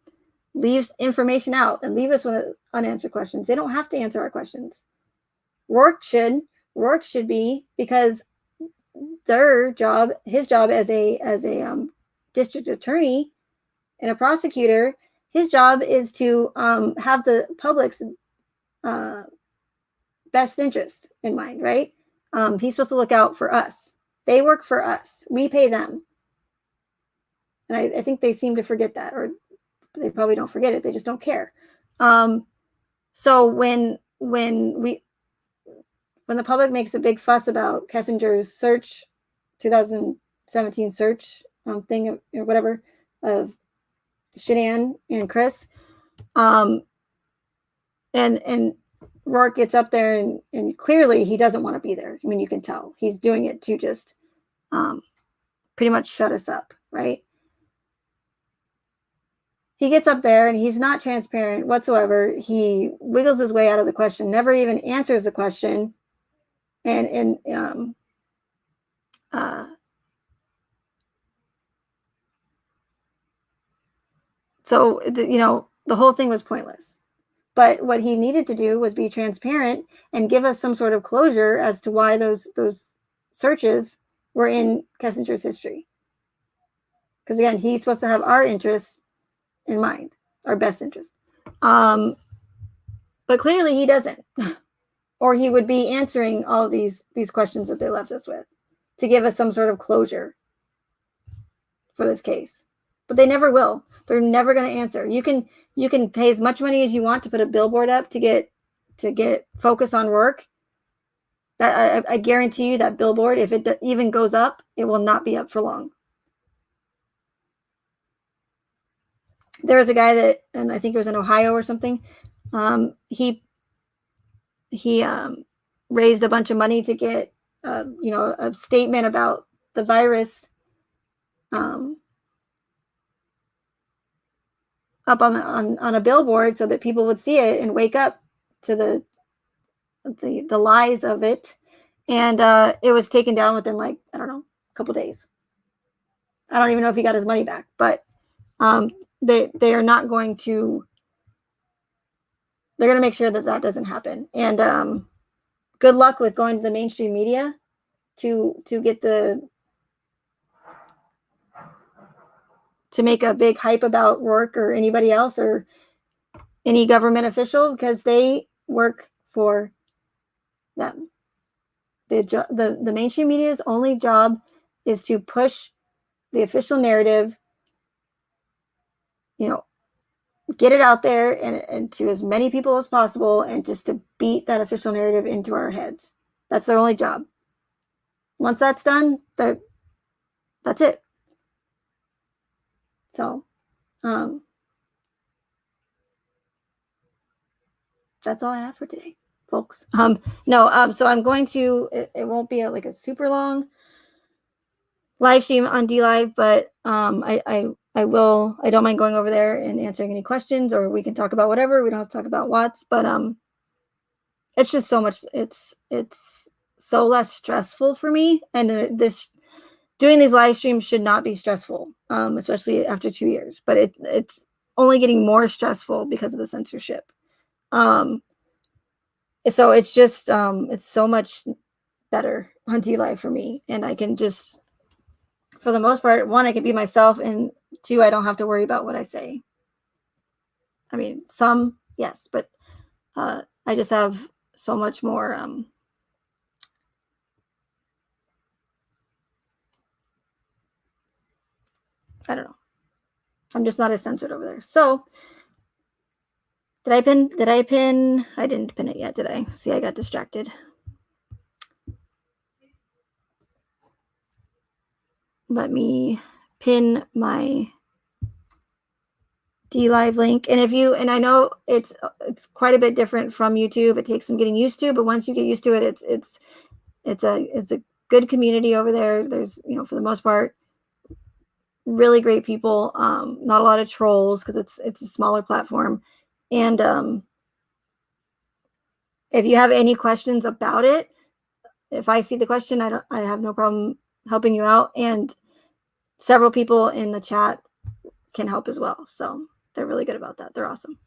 leave information out and leave us with unanswered questions. They don't have to answer our questions. Rourke should be, because his job as a district attorney and a prosecutor, his job is to have the public's best interest in mind, right? He's supposed to look out for us. They work for us. We pay them. And I think they seem to forget that, or they probably don't forget it. They just don't care. So when the public makes a big fuss about Kessinger's search, 2017 search thing or whatever of Shanann and Chris, and Rourke gets up there and clearly he doesn't want to be there. I mean, you can tell he's doing it to just pretty much shut us up, right? He gets up there and he's not transparent whatsoever. He wiggles his way out of the question, never even answers the question. And so, the whole thing was pointless. But what he needed to do was be transparent and give us some sort of closure as to why those searches were in Kessinger's history. Because again, he's supposed to have our interests in mind, our best interest. But clearly he doesn't. Or he would be answering all of these questions that they left us with to give us some sort of closure for this case. But they never will. They're never going to answer. You can pay as much money as you want to put a billboard up to get focus on work. I guarantee you that billboard, if it even goes up, it will not be up for long. There was a guy that, and I think it was in Ohio or something. He raised a bunch of money to get a statement about the virus up on a billboard so that people would see it and wake up to the lies of it. And it was taken down within, like, I don't know, a couple days. I don't even know if he got his money back, but they are not going to. They're going to make sure that doesn't happen. And good luck with going to the mainstream media to get to make a big hype about Rourke or anybody else or any government official, because they work for them. The mainstream media's only job is to push the official narrative, get it out there and to as many people as possible, and just to beat that official narrative into our heads. That's their only job. Once that's done, that's it. So, that's all I have for today, folks. So I'm going to, it won't be like a super long live stream on DLive, but I don't mind going over there and answering any questions, or we can talk about whatever. We don't have to talk about Watts, but it's just so much. It's so less stressful for me, and doing these live streams should not be stressful, especially after 2 years. But it's only getting more stressful because of the censorship. So it's just it's so much better on D Live for me, and I can just, for the most part, one, I can be myself, and two, I don't have to worry about what I say. I mean, some yes, but I just have so much more. I don't know. I'm just not as censored over there. So did I pin? Did I pin? I didn't pin it yet, did I? See, I got distracted. Let me pin my D Live link. And if you, and I know it's quite a bit different from YouTube. It takes some getting used to, but once you get used to it, it's a good community over there. There's, you know, for the most part, really great people. Not a lot of trolls because it's a smaller platform. And if you have any questions about it, if I see the question, I have no problem helping you out. And several people in the chat can help as well. So they're really good about that. They're awesome.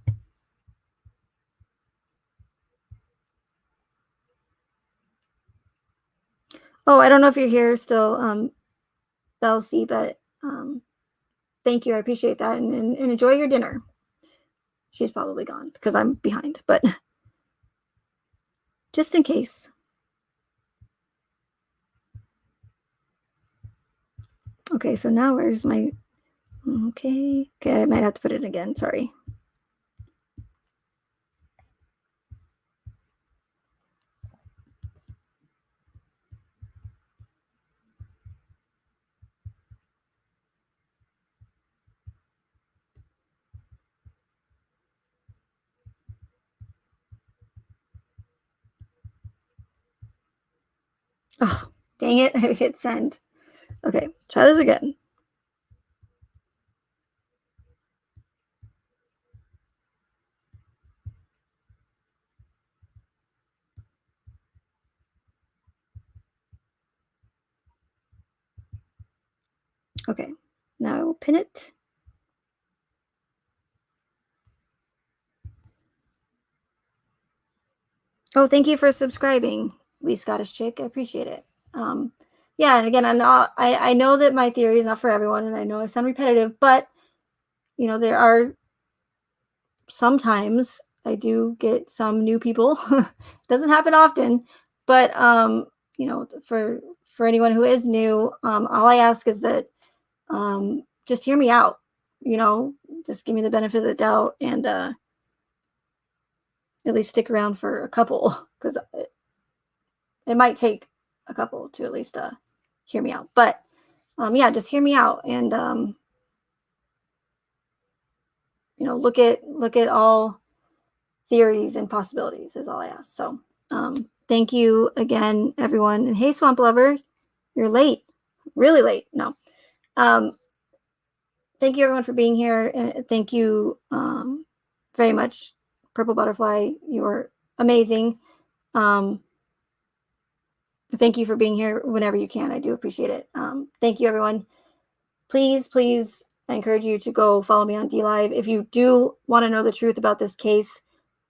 Oh, I don't know if you're here still, Belcy, but thank you. I appreciate that. And enjoy your dinner. She's probably gone because I'm behind, but just in case. Okay, so now where's my, okay, I might have to put it again. Sorry. Oh, dang it. I hit send. Okay, try this again. Okay, now I will pin it. Oh, thank you for subscribing, Wee Scottish Chick. I appreciate it. Yeah, and again, I know that my theory is not for everyone, and I know I sound repetitive, but you know, there are sometimes I do get some new people. Doesn't happen often, but you know, for anyone who is new, all I ask is that just hear me out. You know, just give me the benefit of the doubt, and at least stick around for a couple, because it might take a couple to at least hear me out. But yeah, just hear me out, and you know, look at all theories and possibilities is all I ask. So thank you again, everyone. And hey, Swamp Lover, you're late, really late. No, thank you everyone for being here, and thank you very much, Purple Butterfly. You are amazing. Thank you for being here whenever you can. I do appreciate it. Thank you, everyone. Please, please, I encourage you to go follow me on DLive. If you do want to know the truth about this case,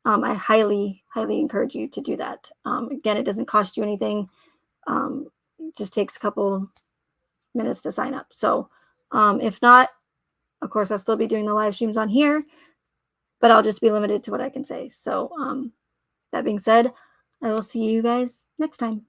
I highly, highly encourage you to do that. Again, it doesn't cost you anything. It just takes a couple minutes to sign up. So if not, of course, I'll still be doing the live streams on here, but I'll just be limited to what I can say. So that being said, I will see you guys next time.